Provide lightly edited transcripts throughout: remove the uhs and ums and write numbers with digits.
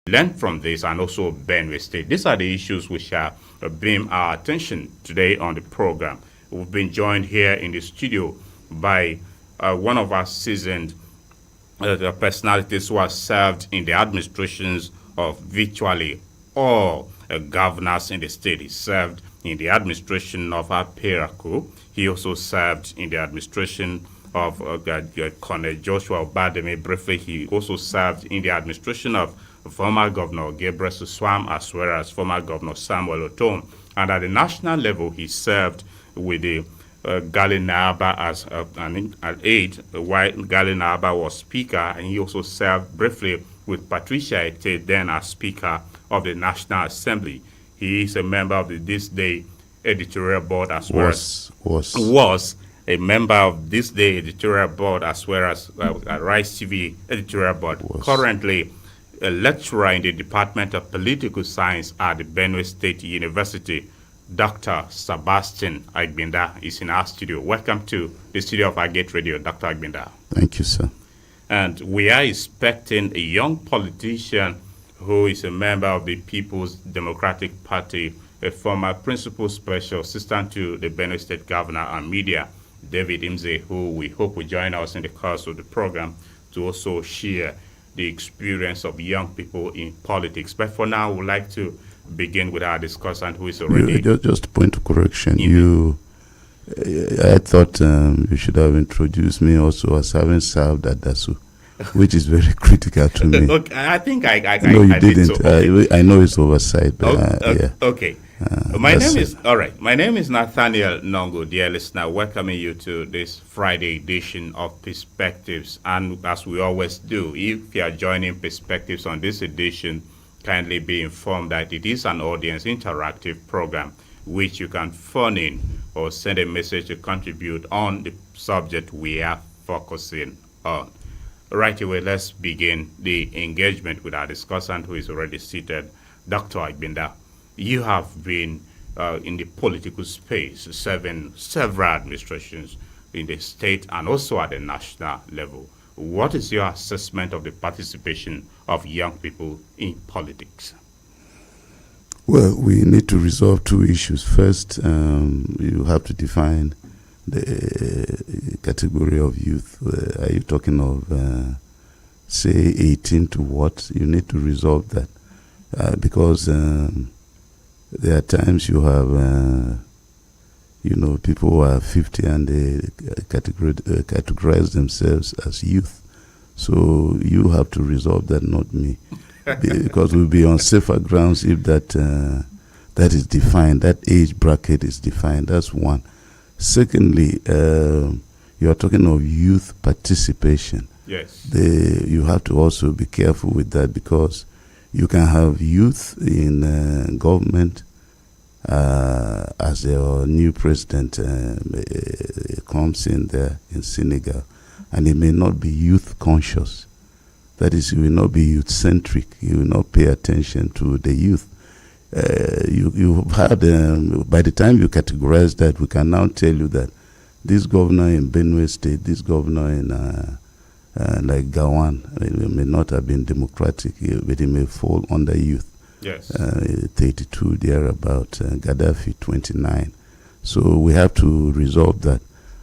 learn from this and also Benue State. These are the issues we shall beam our attention today on the program. We've been joined here in the studio by one of our seasoned personalities who have served in the administrations of virtually all governors in the state. He served in the administration of Aperaku. He also served in the administration of Colonel Joshua Obademi. Briefly, he also served in the administration of former Governor Gabriel Suswam as well as former Governor Samuel Otom. And at the national level, he served with the Gali Naaba as an aide, while Gali Naaba was speaker, and he also served briefly with Patricia Ete, then as Speaker of the National Assembly. He is a member of the This Day editorial board as well as was a member of This Day editorial board as well as Rice TV editorial board. Currently a lecturer in the Department of Political Science at the Benue State University. Dr. Sabastian Agbinda is in our studio. Welcome to the studio of Agate Radio, Dr. Agbinda. Thank you, sir. And we are expecting a young politician who is a member of the People's Democratic Party, a former principal special assistant to the Benue State Governor and Media, David Imze, who we hope will join us in the course of the program to also share the experience of young people in politics. But for now, we'd like to begin with our discussant who is already... Just a point of correction. I thought you should have introduced me also as having served at DASU, which is very critical to me. Okay, I think I no, you didn't. Did so. I know it's oversight, but yeah. Okay. My name is Nathaniel Nongu, dear listener, welcoming you to this Friday edition of Perspectives. And as we always do, if you are joining Perspectives on this edition, kindly be informed that it is an audience interactive program which you can phone in or send a message to contribute on the subject we are focusing on. Right away, let's begin the engagement with our discussant who is already seated. Dr. Agbinda, you have been in the political space, serving several administrations in the state and also at the national level. What is your assessment of the participation of young people in politics? Well, we need to resolve two issues. First, you have to define the category of youth. Are you talking of, say, 18 to what? You need to resolve that because there are times you have, people who are 50 and they categorize themselves as youth. So you have to resolve that, not me. Because we'll be on safer grounds if that is defined, that age bracket is defined. That's one. Secondly, you are talking of youth participation. Yes. You have to also be careful with that because you can have youth in government as the new president comes in there in Senegal, and he may not be youth conscious. That is, he will not be youth-centric. He will not pay attention to the youth. You've had, by the time you categorize that, we can now tell you that this governor in Benue State, this governor in like Gawan, may not have been democratic, but he may fall under youth. Yes. 32 thereabout, Gaddafi 29. So we have to resolve that.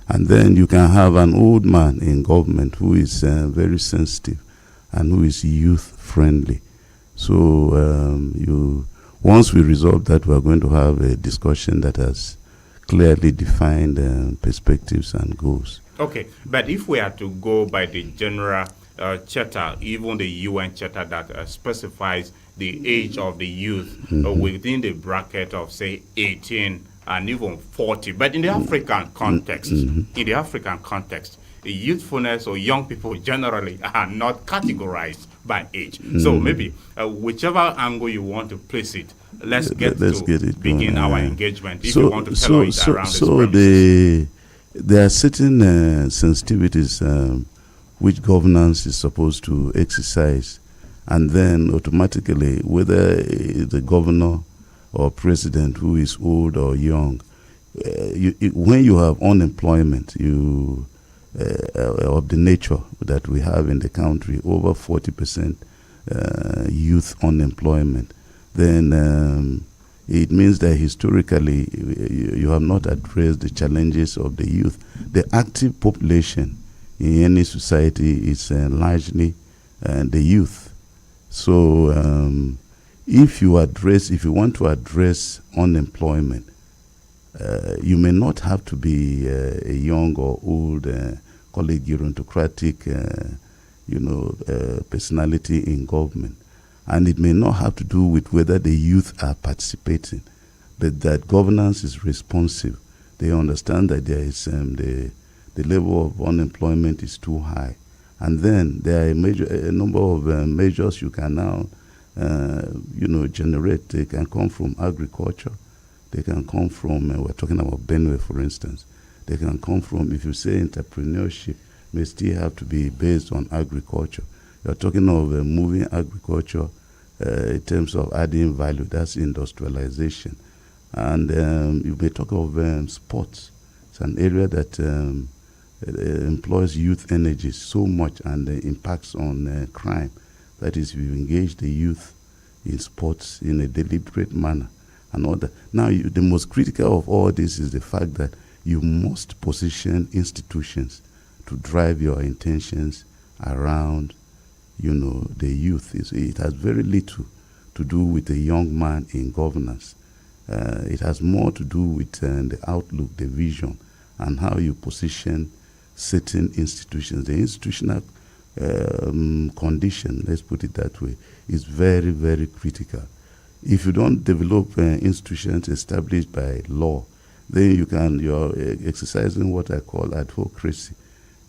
And then you can have an old man in government who is very sensitive and who is youth-friendly. So once we resolve that, we are going to have a discussion that has clearly defined perspectives and goals. Okay, but if we are to go by the general charter, even the UN charter that specifies the age of the youth within the bracket of, say, 18 and even 40, but in the African context, youthfulness or young people generally are not categorized by age. So maybe whichever angle you want to place it, let's begin our engagement. If you want to tell us around this there are certain sensitivities which governance is supposed to exercise, and then automatically, whether the governor or president who is old or young, when you have unemployment, of the nature that we have in the country, over 40% youth unemployment, then it means that historically you have not addressed the challenges of the youth. The active population in any society is largely the youth. So if you want to address unemployment, you may not have to be a young or old, call it gerontocratic, personality in government. And it may not have to do with whether the youth are participating, but that governance is responsive. They understand that there is the level of unemployment is too high. And then there are a number of measures you can now, generate. They can come from agriculture. They can come from, we're talking about Benue, for instance. They can come from, if you say entrepreneurship, may still have to be based on agriculture. You're talking of moving agriculture in terms of adding value. That's industrialization. And you may talk of sports. It's an area that employs youth energy so much and impacts on crime. That is, we engage the youth in sports in a deliberate manner and all that. Now, the most critical of all this is the fact that you must position institutions to drive your intentions around, the youth. It has very little to do with a young man in governance. It has more to do with the outlook, the vision, and how you position certain institutions. The institutional condition, let's put it that way, is very, very critical. If you don't develop institutions established by law, then you're exercising what I call advocacy.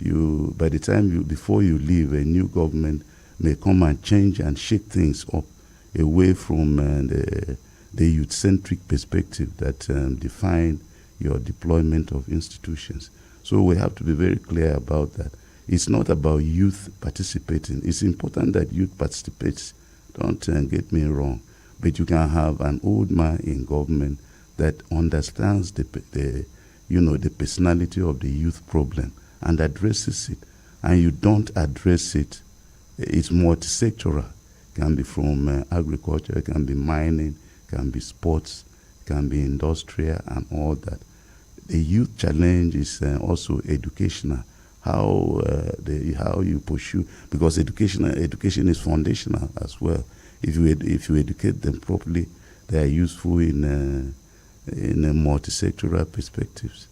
By the time before you leave, a new government may come and change and shake things up away from the youth-centric perspective that define your deployment of institutions. So we have to be very clear about that. It's not about youth participating. It's important that youth participates. Don't get me wrong. But you can have an old man in government that understands the personality of the youth problem and addresses it. And you don't address it. It's multi-sectoral. It can be from agriculture, it can be mining, it can be sports, it can be industrial and all that. The youth challenge is also educational. How you pursue, because education is foundational as well. If you educate them properly, they are useful in a multi-sectoral perspectives.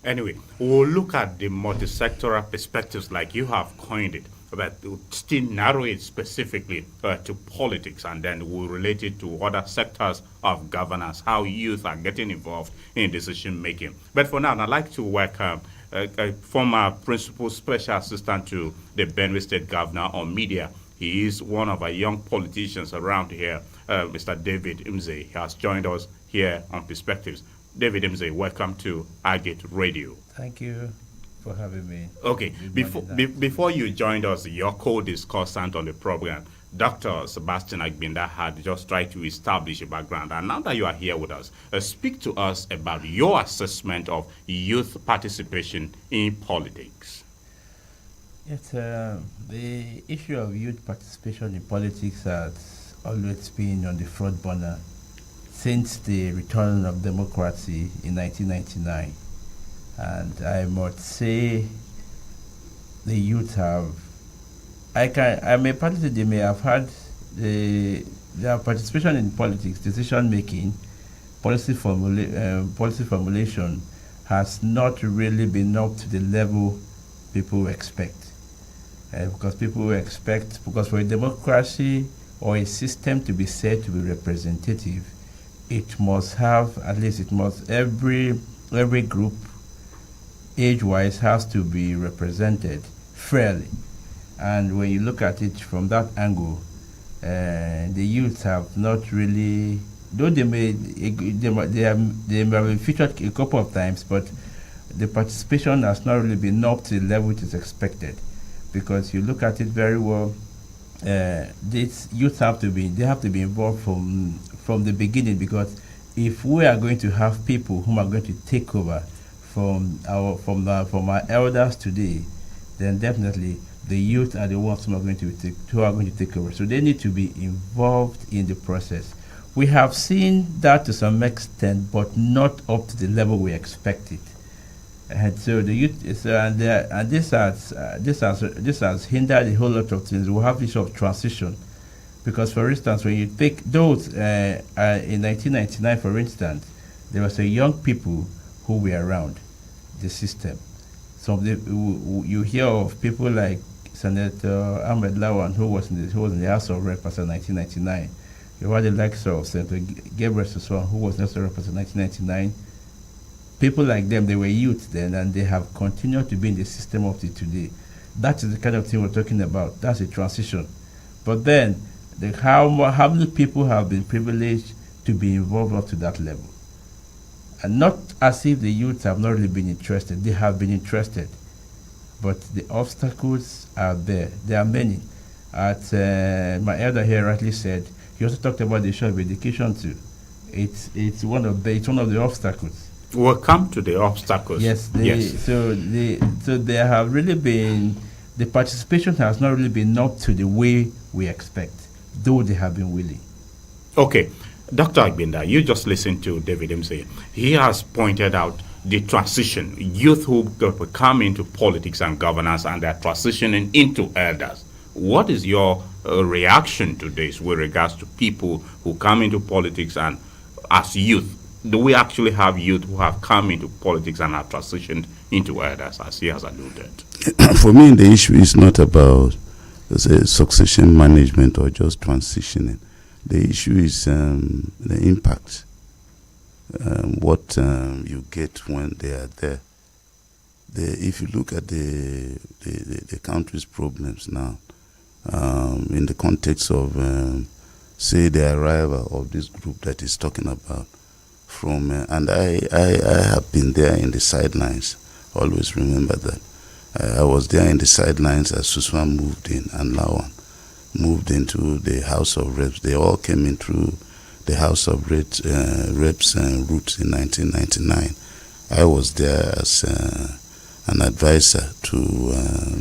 Anyway, we'll look at the multi-sectoral perspectives like you have coined it, but we'll still narrow it specifically to politics, and then we'll relate it to other sectors of governance, how youth are getting involved in decision making. But for now, I'd like to welcome a former principal special assistant to the Benue State Governor on Media. He is one of our young politicians around here, Mr. David Imze. He has joined us here on Perspectives. David Imze, welcome to Agate Radio. Thank you for having me. Okay, before you joined us, your co-discussant on the program, Dr. Sabastian Agbinda, had just tried to establish a background. And now that you are here with us, speak to us about your assessment of youth participation in politics. Yes, the issue of youth participation in politics has always been on the front burner since the return of democracy in 1999. And I must say the youth have, I'm a party, they may have had their participation in politics, decision making, policy formulation has not really been up to the level people expect. Because for a democracy or a system to be said to be representative, it must have, every group, age-wise, has to be represented fairly. And when you look at it from that angle, the youth have not really, though they may have featured a couple of times, but the participation has not really been up to the level it is expected. Because you look at it very well, these youth have to be involved from the beginning. Because if we are going to have people who are going to take over from our elders today, then definitely the youth are the ones who are going to take over. So they need to be involved in the process. We have seen that to some extent, but not up to the level we expected. And so the youth is, and this has hindered a whole lot of things. We have issue of transition, because for instance, when you take those in 1999, for instance, there was a young people who were around the system. Some of the, you hear of people like Senator Ahmed Lawan, who was in the House of Reps in 1999. You had the likes of Senator Gabriel Soswan, who was in the House of Reps in 1999. People like them, they were youth then, and they have continued to be in the system up to today. That is the kind of thing we're talking about. That's a transition. But then, how many people have been privileged to be involved up to that level? And not as if the youth have not really been interested. They have been interested. But the obstacles are there. There are many. My elder here rightly said, he also talked about the issue of education too. It's one of the obstacles. We'll come to the obstacles. Yes. Yes. So there have really been, the participation has not really been up to the way we expect, though they have been willing. Okay. Dr. Agbinda, you just listened to David Msey. He has pointed out the transition, youth who come into politics and governance and they're transitioning into elders. What is your reaction to this with regards to people who come into politics and as youth? Do we actually have youth who have come into politics and have transitioned into elders, as he has alluded? For me, the issue is not about succession management or just transitioning. The issue is the impact, what you get when they are there. If you look at the country's problems now, in the context of, say, the arrival of this group that he's talking about, and I have been there in the sidelines. Always remember that. I was there in the sidelines as Suswan moved in and Lawan moved into the House of Reps. They all came in through the House of Reps and routes in 1999. I was there as an advisor to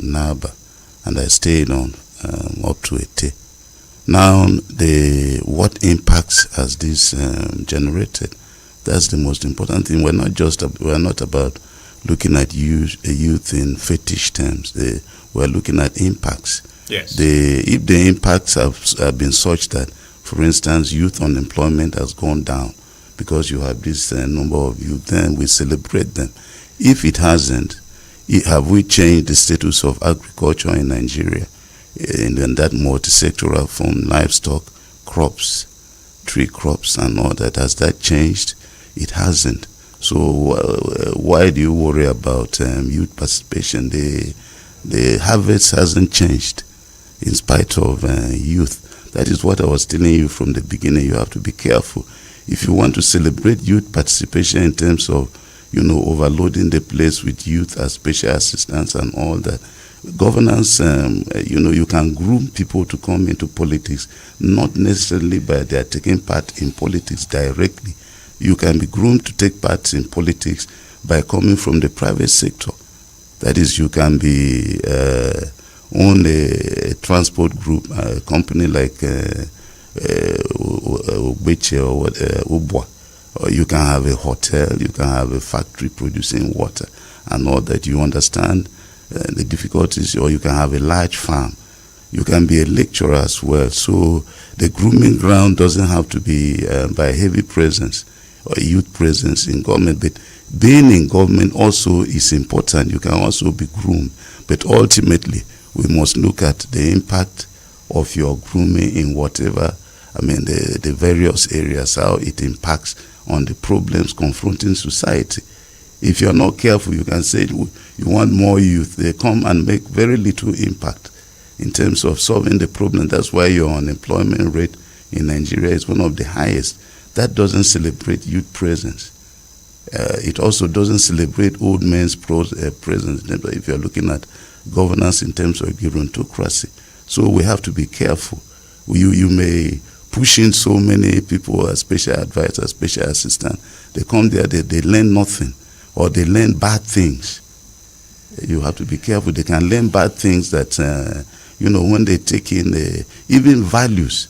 NABA, and I stayed on up to a day. Now, what impacts has this generated? That's the most important thing. We're not about looking at youth in fetish terms. We're looking at impacts. Yes. If the impacts have been such that, for instance, youth unemployment has gone down because you have this number of youth, then we celebrate them. If it hasn't, have we changed the status of agriculture in Nigeria in that multi-sectoral from livestock, crops, tree crops and all that? Has that changed? It hasn't. So why do you worry about youth participation? The harvest hasn't changed in spite of youth. That is what I was telling you from the beginning. You have to be careful. If you want to celebrate youth participation in terms of, overloading the place with youth as special assistants and all that, governance, you can groom people to come into politics, not necessarily by their taking part in politics directly. You can be groomed to take part in politics by coming from the private sector. That is, you can be own a transport group, a company like Ubeche or Ubwa. Or you can have a hotel, you can have a factory producing water and all that. You understand the difficulties, or you can have a large farm. You can be a lecturer as well. So the grooming ground doesn't have to be by heavy presence or youth presence in government, but being in government also is important. You can also be groomed, but ultimately we must look at the impact of your grooming in whatever, the various areas, how it impacts on the problems confronting society. If you're not careful, you can say you want more youth. They come and make very little impact in terms of solving the problem. That's why your unemployment rate in Nigeria is one of the highest. That doesn't celebrate youth presence. It also doesn't celebrate old men's presence if you're looking at governance in terms of gerontocracy. So we have to be careful. You may push in so many people as special advisors, special assistants. They come there, they learn nothing, or they learn bad things. You have to be careful. They can learn bad things that, when they take in even values.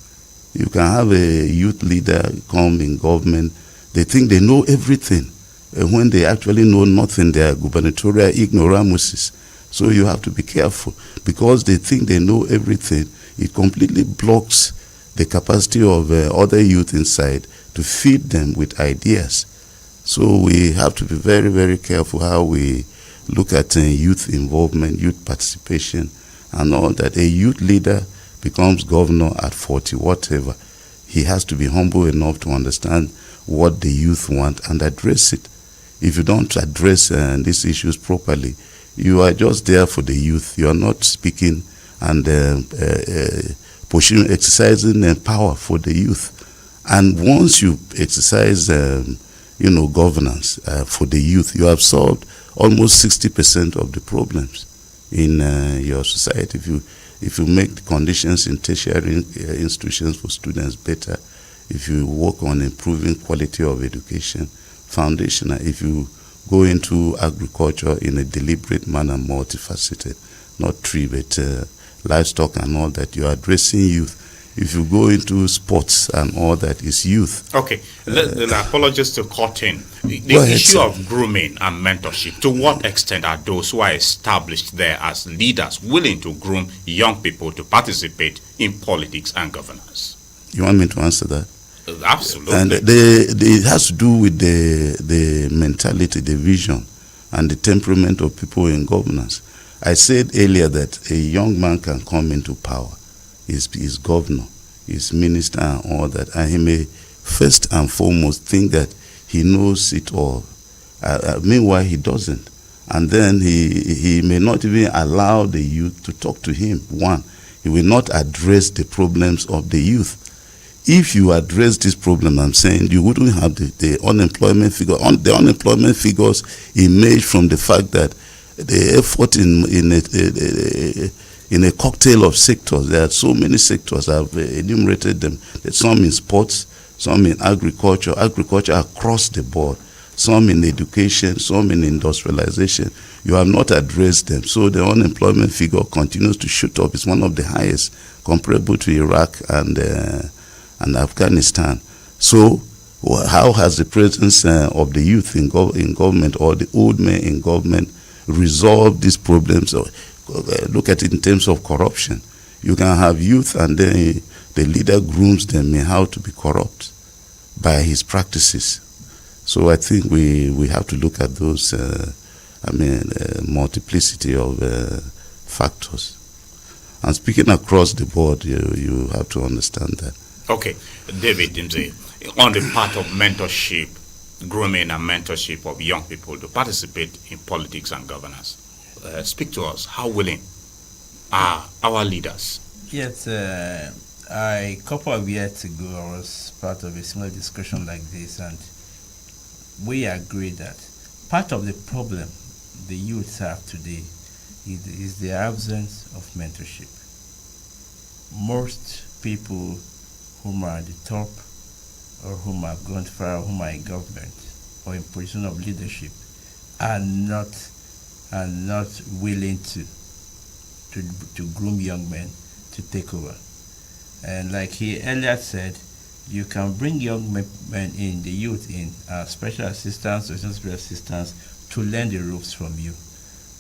You can have a youth leader come in government. They think they know everything. When they actually know nothing, they are gubernatorial ignoramuses. So you have to be careful. Because they think they know everything, it completely blocks the capacity of other youth inside to feed them with ideas. So we have to be very, very careful how we look at youth involvement, youth participation, and all that. A youth leader becomes governor at 40, whatever. He has to be humble enough to understand what the youth want and address it. If you don't address these issues properly, you are just there for the youth. You are not speaking and exercising power for the youth. And once you exercise, governance for the youth, you have solved almost 60% of the problems in your society. If you make the conditions in tertiary institutions for students better, if you work on improving quality of education, foundational, if you go into agriculture in a deliberate manner, multifaceted, not tree, but livestock and all that, you are addressing youth. If you go into sports and all that, is youth. Okay, apologies to cut in. The issue of grooming and mentorship, to what extent are those who are established there as leaders willing to groom young people to participate in politics and governance? You want me to answer that? Absolutely. And it has to do with the mentality, the vision, and the temperament of people in governance. I said earlier that a young man can come into power. He's governor, he's minister and all that. And he may first and foremost think that he knows it all. Meanwhile, he doesn't. And then he may not even allow the youth to talk to him. One, he will not address the problems of the youth. If you address this problem, I'm saying, you wouldn't have the unemployment figure. The unemployment figures emerge from the fact that the effort in a cocktail of sectors. There are so many sectors. I've enumerated them. There's some in sports, some in agriculture across the board, some in education, some in industrialization. You have not addressed them. So the unemployment figure continues to shoot up. It's one of the highest comparable to Iraq and Afghanistan. So how has the presence of the youth in government or the old men in government resolved these problems? Look at it in terms of corruption. You can have youth and then the leader grooms them in how to be corrupt by his practices. So I think we have to look at those, multiplicity of factors. And speaking across the board, you have to understand that. Okay, David Dimze, on the part of mentorship, grooming and mentorship of young people to participate in politics and governance. Speak to us. How willing are our leaders? Yes, a couple of years ago, I was part of a similar discussion like this, and we agreed that part of the problem the youths have today is the absence of mentorship. Most people whom are at the top or whom have gone far, whom are in government or in position of leadership are not willing to groom young men to take over. And like he earlier said, you can bring young men in, the youth in, special assistants or special assistants to learn the ropes from you.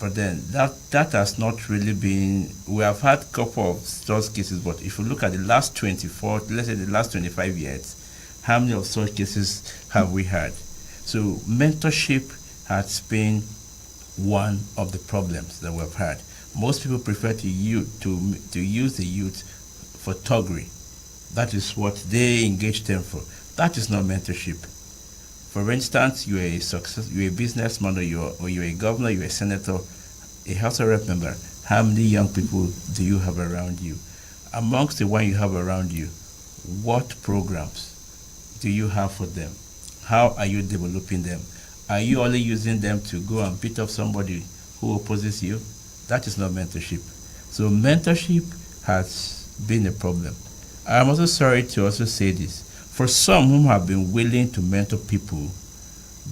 But then that has not really been, we have had a couple of those cases, but if you look at the last 24, let's say the last 25 years, how many of such cases have we had? So mentorship has been one of the problems that we've had. Most people prefer to use the youth for thuggery. That is what they engage them for. That is not mentorship. For instance, you're a businessman, or you're a governor, you're a senator, a House of Rep member. How many young people do you have around you? Amongst the one you have around you, what programs do you have for them? How are you developing them? Are you only using them to go and beat up somebody who opposes you? That is not mentorship. So mentorship has been a problem. I'm also sorry to also say this. For some whom have been willing to mentor people,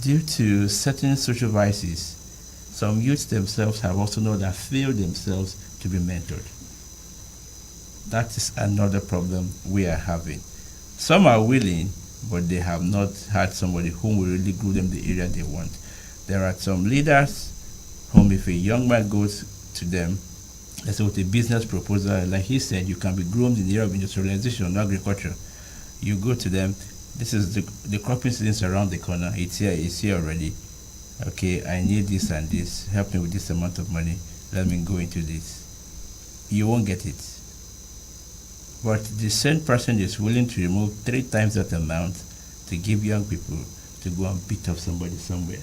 due to certain social vices, some youths themselves have also known that failed themselves to be mentored. That is another problem we are having. Some are willing, but they have not had somebody whom will really grow them the area they want. There are some leaders whom, if a young man goes to them, let's say with a business proposal, like he said, you can be groomed in the area of industrialization, agriculture. You go to them, this is the cropping season around the corner, it's here already. Okay, I need this and this, help me with this amount of money, let me go into this. You won't get it. But the same person is willing to remove 3 times that amount to give young people to go and beat up somebody somewhere.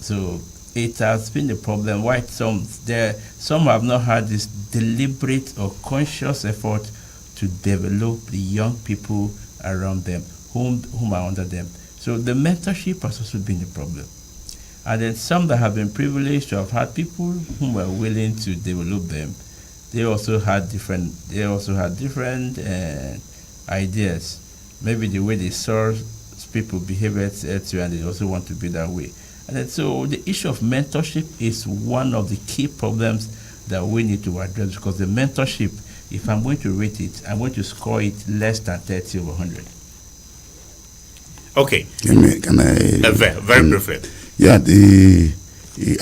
So it has been a problem why some have not had this deliberate or conscious effort to develop the young people around them, whom are under them. So the mentorship has also been a problem. And then some that have been privileged to have had people whom were willing to develop them, they also had different ideas. Maybe the way they saw people behave, etc., and they also want to be that way. And then, so the issue of mentorship is one of the key problems that we need to address, because the mentorship, if I'm going to rate it, I'm going to score it less than 30 over 100. Okay. Can I very briefly. Yeah,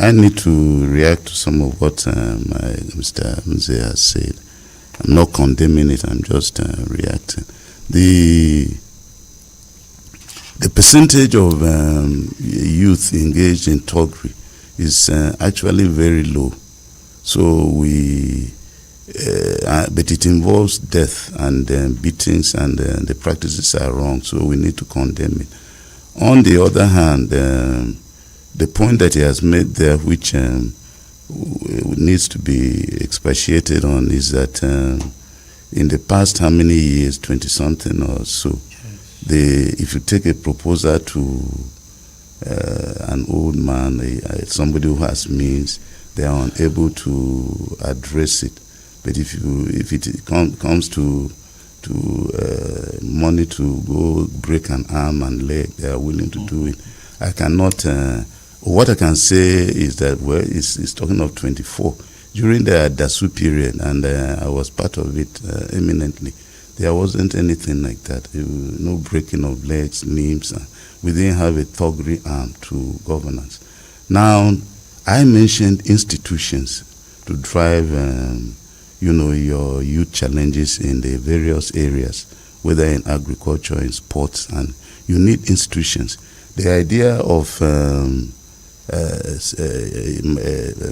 I need to react to some of what Mr. Mze has said. I'm not condemning it, I'm just reacting. The percentage of youth engaged in thuggery is actually very low. So but it involves death and beatings, and the practices are wrong, so we need to condemn it. On the other hand, the point that he has made there, which needs to be expatiated on, is that in the past, how many years, 20-something or so, if you take a proposal to an old man, somebody who has means, they are unable to address it. But if it comes to money to go break an arm and leg, they are willing to do it. I cannot. What I can say is that it's talking of 24 during the Dasu period, and I was part of it eminently. There wasn't anything like that. No breaking of legs, limbs. We didn't have a thuggery arm to governance. Now, I mentioned institutions to drive, your youth challenges in the various areas, whether in agriculture, in sports, and you need institutions. The idea of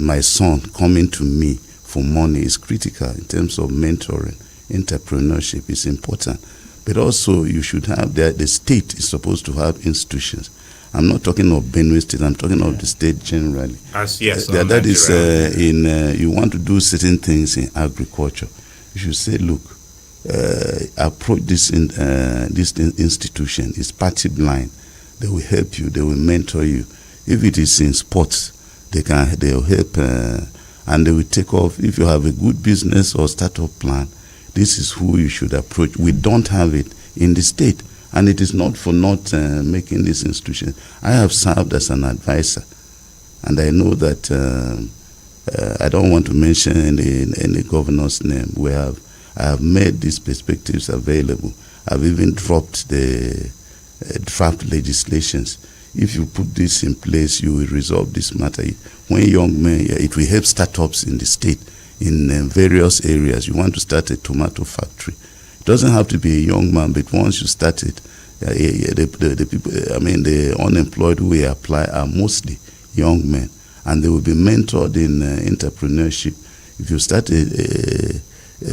my son coming to me for money is critical in terms of mentoring. Entrepreneurship is important, but also you should have the state is supposed to have institutions. I'm not talking of Benue State, I'm talking of the state generally. That is you want to do certain things in agriculture. You should say, look, approach this institution. It's party blind. They will help you. They will mentor you. If it is in sports, they will help, and they will take off. If you have a good business or startup plan, this is who you should approach. We don't have it in the state, and it is not for not making this institution. I have served as an advisor, and I know that I don't want to mention any governor's name. I have made these perspectives available. I've even dropped the draft legislations. If you put this in place, you will resolve this matter. When young men, it will help startups in the state in various areas. You want to start a tomato factory. It doesn't have to be a young man, but once you start it, the people, the unemployed who will apply are mostly young men, and they will be mentored in entrepreneurship. If you start a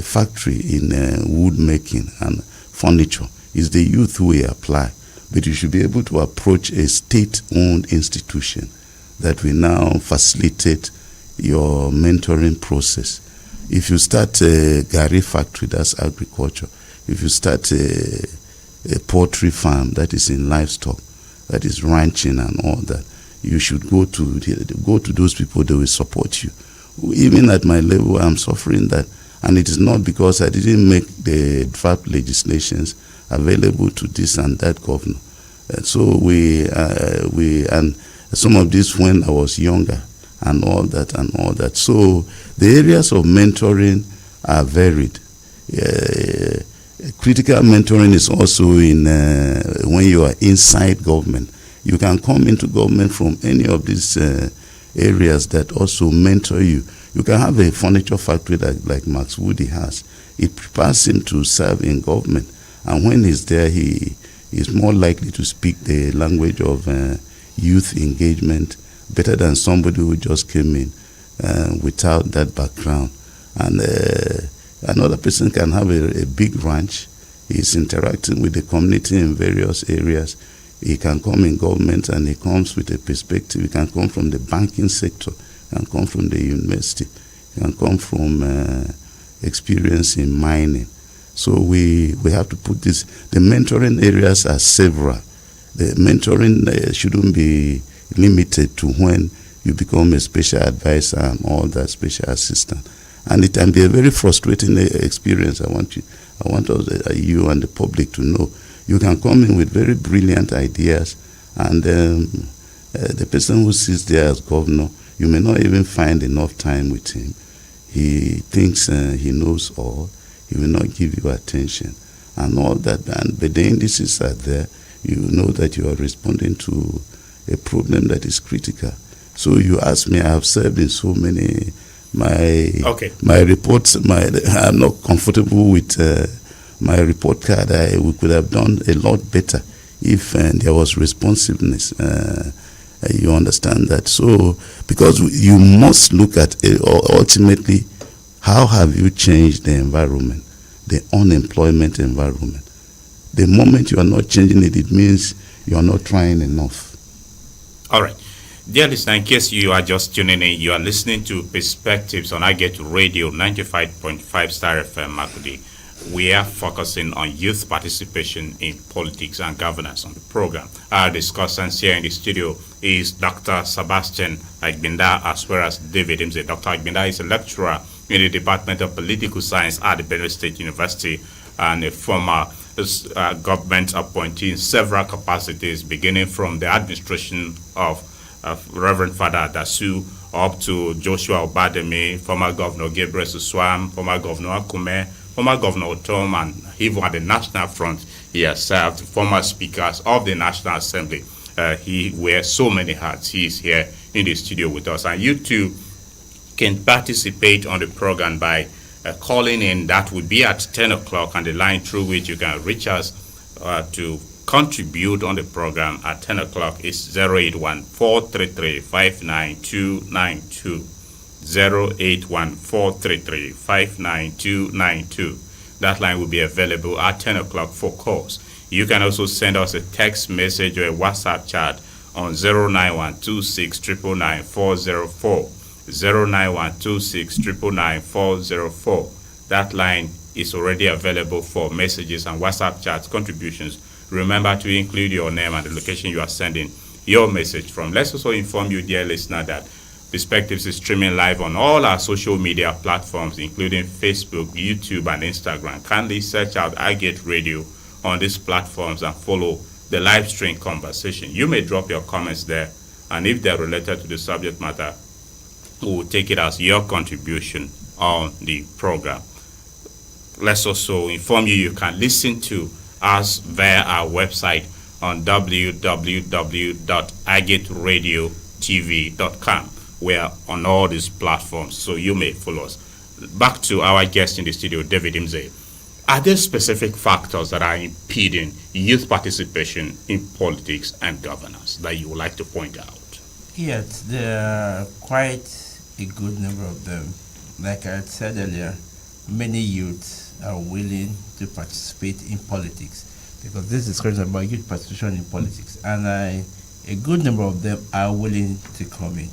factory in wood making and furniture, it's the youth who will apply. But you should be able to approach a state-owned institution that will now facilitate your mentoring process. If you start a gari factory, that's agriculture. If you start a poultry farm, that is in livestock, that is ranching and all that, you should go to those people. They will support you. Even at my level, I'm suffering that, and it is not because I didn't make the draft legislations available to this and that governor. So we and some of this when I was younger, and all that and all that. So the areas of mentoring are varied. Critical mentoring is also in when you are inside government. You can come into government from any of these areas that also mentor you. You can have a furniture factory like Max Woody has. It prepares him to serve in government. And when he's there, he is more likely to speak the language of youth engagement better than somebody who just came in without that background. And another person can have a big ranch. He's interacting with the community in various areas. He can come in government and he comes with a perspective. He can come from the banking sector, he can come from the university, he can come from experience in mining. So we have to put this. The mentoring areas are several. The mentoring shouldn't be limited to when you become a special advisor and all that, special assistant. And it can be a very frustrating experience. I want you and the public to know. You can come in with very brilliant ideas, and the person who sits there as governor, you may not even find enough time with him. He thinks he knows all. He will not give you attention and all that. But the indices are there. You know that you are responding to a problem that is critical. So you ask me, I have served in so many. My reports. I'm not comfortable with my report card. We could have done a lot better if there was responsiveness. You understand that? So, because you must look at ultimately, how have you changed the environment, the unemployment environment? The moment you are not changing it, it means you are not trying enough. All right. Dear listener, in case you are just tuning in, you are listening to Perspectives on I Get Radio 95.5 Star FM Makudi. We are focusing on youth participation in politics and governance on the program. Our discussants here in the studio is Dr. Sabastian Agbinda as well as David Imze. Dr. Agbinda is a lecturer in the Department of Political Science at the Benue State University and a former government appointee in several capacities, beginning from the administration of Reverend Father Adasu up to Joshua Obademi, former Governor Gabriel Suswam, former Governor Akume, former Governor Otom, and even at the National Front, he has served former speakers of the National Assembly. He wears so many hats. He is here in the studio with us. And you too can participate on the program by calling in. That would be at 10 o'clock, and the line through which you can reach us to contribute on the program at 10 o'clock is 081-433-59292. 081-433-59292. That line will be available at 10 o'clock for calls. You can also send us a text message or a WhatsApp chat on 09126999404. 09126999404. That line is already available for messages and WhatsApp chat contributions. Remember to include your name and the location you are sending your message from. Let's also inform you, dear listener, that Perspectives is streaming live on all our social media platforms, including Facebook, YouTube, and Instagram. Kindly search out I Get Radio on these platforms and follow the live stream conversation. You may drop your comments there, and if they're related to the subject matter, we will take it as your contribution on the program. Let's also inform you you can listen to us via our website on www.igetradiotv.com. We are on all these platforms, so you may follow us. Back to our guest in the studio, David Imze. Are there specific factors that are impeding youth participation in politics and governance that you would like to point out? Yes, there are quite a good number of them. Like I said earlier, many youths are willing to participate in politics because this discussion about youth participation in politics, and a good number of them are willing to come in.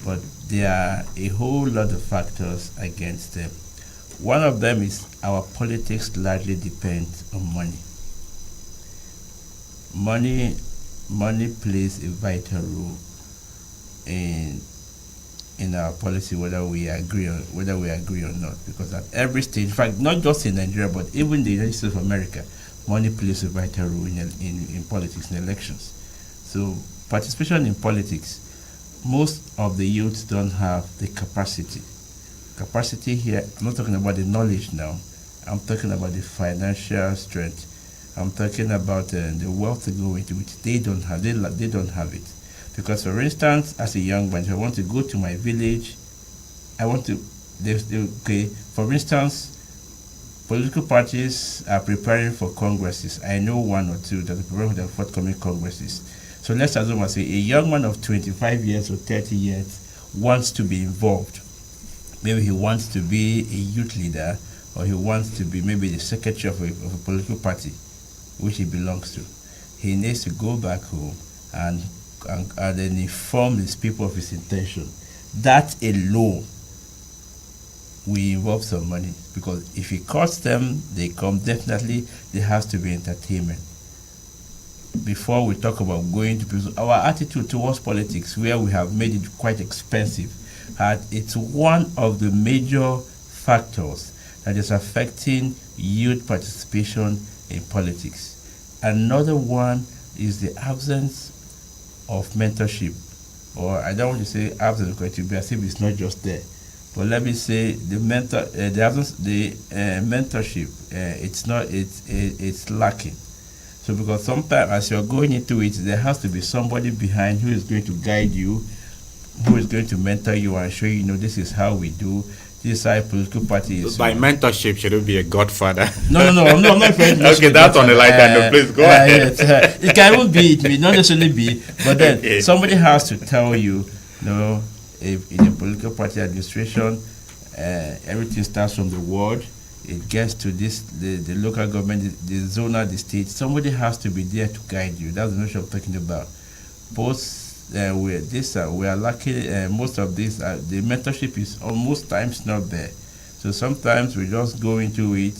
But there are a whole lot of factors against them. One of them is our politics largely depends on money. Money plays a vital role in our policy, whether we agree or not. Because at every stage, in fact, not just in Nigeria, but even the United States of America, money plays a vital role in politics and elections. So participation in politics most of the youths don't have the capacity. Capacity here, I'm not talking about the knowledge now. I'm talking about the financial strength. I'm talking about the wealth to go into which they don't have. They don't have it. Because, for instance, as a young man, if I want to go to my village, I want to. Okay, for instance, political parties are preparing for congresses. I know one or two that are preparing for their forthcoming congresses. So let's assume, I say, a young man of 25 years or 30 years wants to be involved. Maybe he wants to be a youth leader, or he wants to be maybe the secretary of a political party which he belongs to. He needs to go back home and then inform his people of his intention. That alone will involve some money, because if he costs them, they come, definitely there has to be entertainment. Before we talk about going to people, our attitude towards politics, where we have made it quite expensive, it's one of the major factors that is affecting youth participation in politics. Another one is the absence of mentorship, or I don't want to say absence because it will be as if it's not just there, but let me say the mentorship, it's lacking. So because sometimes as you're going into it, there has to be somebody behind who is going to guide you, who is going to mentor you and show you, this is how we do. This side political party is. By mentorship, should it be a godfather? No, I'm not referring to okay, that's on the line. No, please go ahead. Yes, it can even be, it may not necessarily be, but then okay. Somebody has to tell you, if in a political party administration, everything starts from the ward, it gets to the local government, the zonal, the state. Somebody has to be there to guide you. That's the notion I'm talking about. Both. We are lucky. Most of this, the mentorship is almost times not there. So sometimes we just go into it,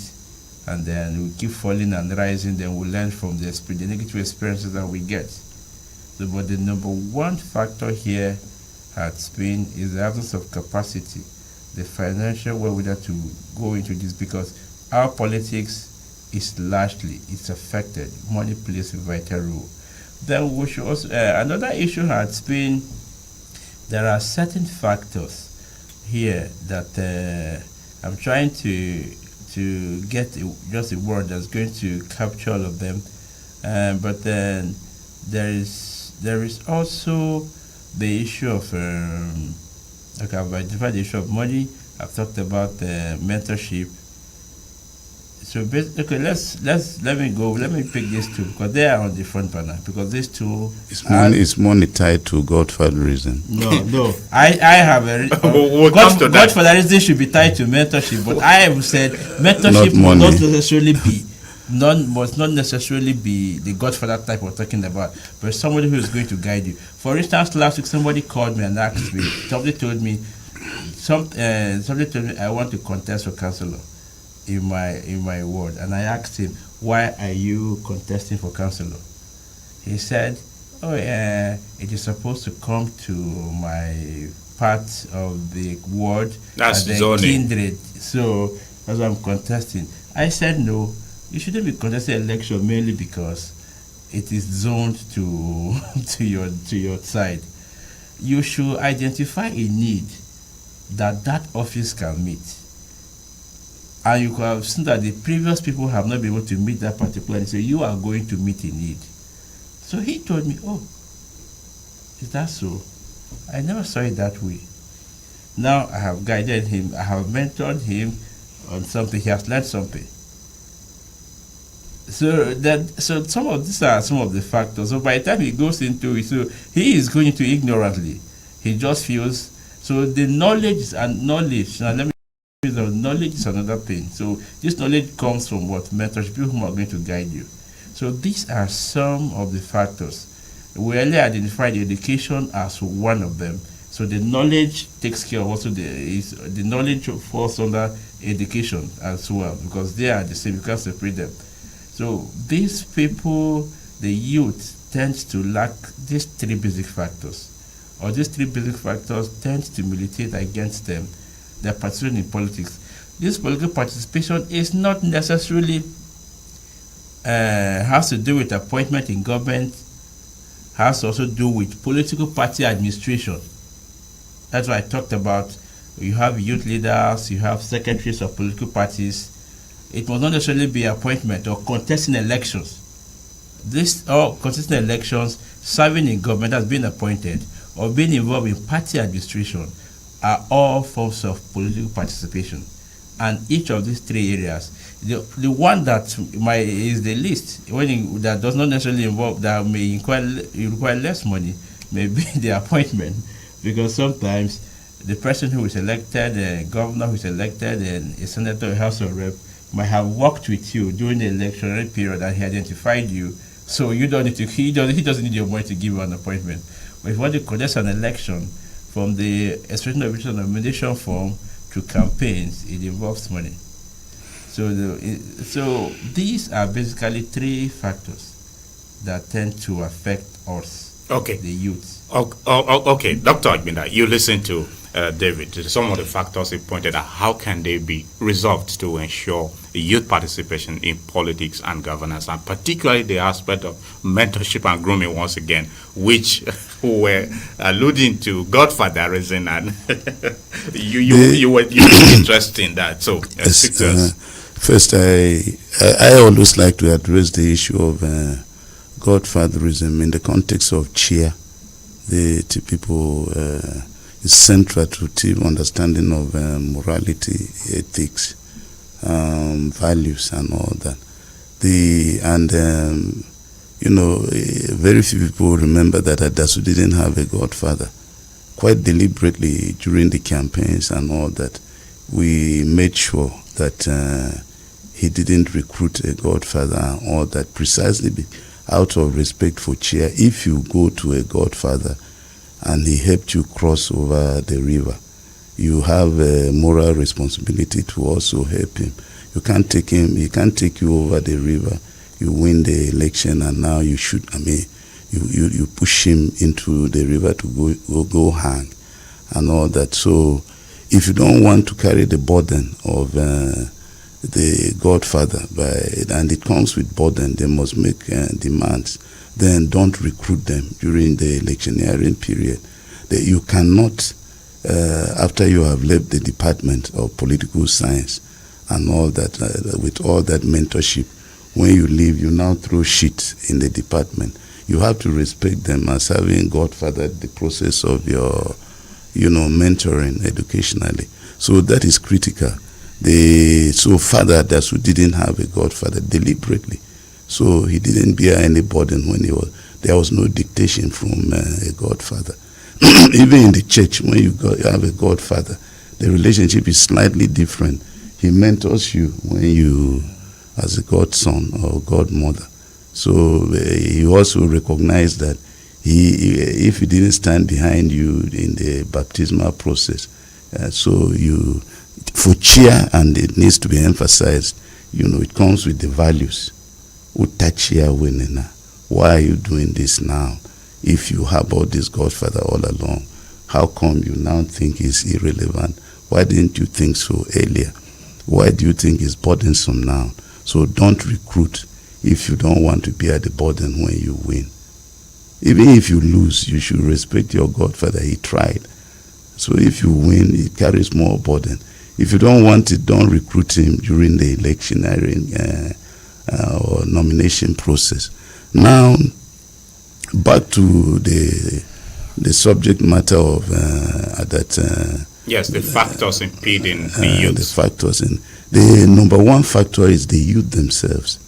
and then we keep falling and rising. Then we learn from the negative experiences that we get. So, but the number one factor here is the absence of capacity, the financial wherewithal to go into this, because our politics is largely affected. Money plays a vital role. Then we should also, another issue has been, there are certain factors here that I'm trying to get just a word that's going to capture all of them, but then there is also the issue of okay, I've identified the issue of money. I've talked about mentorship. So okay, let me pick these two, because they are on the front burner, because these two is money tied to godfatherism. No. I have a godfatherism should be tied to mentorship, but I have said mentorship must not necessarily be the godfather type we're talking about, but somebody who is going to guide you. For instance, last week somebody called me and asked me, somebody told me I want to contest for councillor in my ward, and I asked him, why are you contesting for councillor? He said, it is supposed to come to my part of the ward, that's the zoning. kindred, so that's why I'm contesting. I said, no, you shouldn't be contesting election mainly because it is zoned to your side. You should identify a need that office can meet. And you could have seen that the previous people have not been able to meet that particular need, so you are going to meet a need. So he told me, is that so? I never saw it that way. Now I have guided him, I have mentored him on something, he has learned something. So some of these are some of the factors. So by the time he goes into it, so he is going into ignorantly. He just feels, so the knowledge. Now let me knowledge is another thing. So this knowledge comes from what? Mentors, people who are going to guide you. So these are some of the factors. We earlier identified education as one of them. So the knowledge takes care of also the knowledge falls under education as well, because they are the same. You can't separate them. So these people, the youth, tends to lack these three basic factors, or these three basic factors tend to militate against them. Their participation in politics. This political participation is not necessarily has to do with appointment in government, has to also do with political party administration. That's what I talked about. You have youth leaders, you have secretaries of political parties. It must not necessarily be appointment or contesting elections. This or contesting elections, serving in government as being appointed, or being involved in party administration are all forms of political participation. And each of these three areas, the one that is the least, that does not necessarily involve, that may require less money, may be the appointment, because sometimes the person who is elected, the governor who is elected, and a senator or house of rep might have worked with you during the electionary period and he identified you, so you don't need to. He doesn't need your money to give you an appointment. But if you want to contest an election, from the expression of a nomination form to campaigns, it involves money. So these are basically three factors that tend to affect us, the youth. Okay, Dr. Agbinda, you listen to David. Some of the factors he pointed out, how can they be resolved to ensure youth participation in politics and governance, and particularly the aspect of mentorship and grooming once again, which we were alluding to godfatherism, and you were interested in that. So, first, I always like to address the issue of godfatherism in the context of chair. The people is central to team understanding of morality, ethics, values, and all that. Very few people remember that Adasu didn't have a godfather. Quite deliberately during the campaigns and all that, we made sure that he didn't recruit a godfather and all that, precisely out of respect for chair. If you go to a godfather and he helped you cross over the river, you have a moral responsibility to also help him. You can't take him, he can't take you over the river. You win the election and now you you push him into the river to go hang and all that. So if you don't want to carry the burden of the godfather, and it comes with burden, they must make demands, then don't recruit them during the electioneering period. You cannot, after you have left the Department of Political Science and all that, with all that mentorship, when you leave, you now throw shit in the department. You have to respect them as having godfathered the process of your, mentoring educationally. So that is critical. Father Adasu didn't have a godfather deliberately. So he didn't bear any burden when there was no dictation from a godfather. Even in the church, when you have a godfather, the relationship is slightly different. He mentors you when you, as a godson or godmother. So he also recognized that if he didn't stand behind you in the baptismal process, for cheer, and it needs to be emphasized, it comes with the values. Why are you doing this now? If you have all this godfather all along, how come you now think it's irrelevant? Why didn't you think so earlier? Why do you think it's burdensome now? So don't recruit if you don't want to bear the burden when you win. Even if you lose, you should respect your godfather. He tried. So if you win, it carries more burden. If you don't want it, don't recruit him during the electioneering or nomination process. Now, back to the subject matter of that. Yes, the factors impeding the youth. The factors the number one factor is the youth themselves.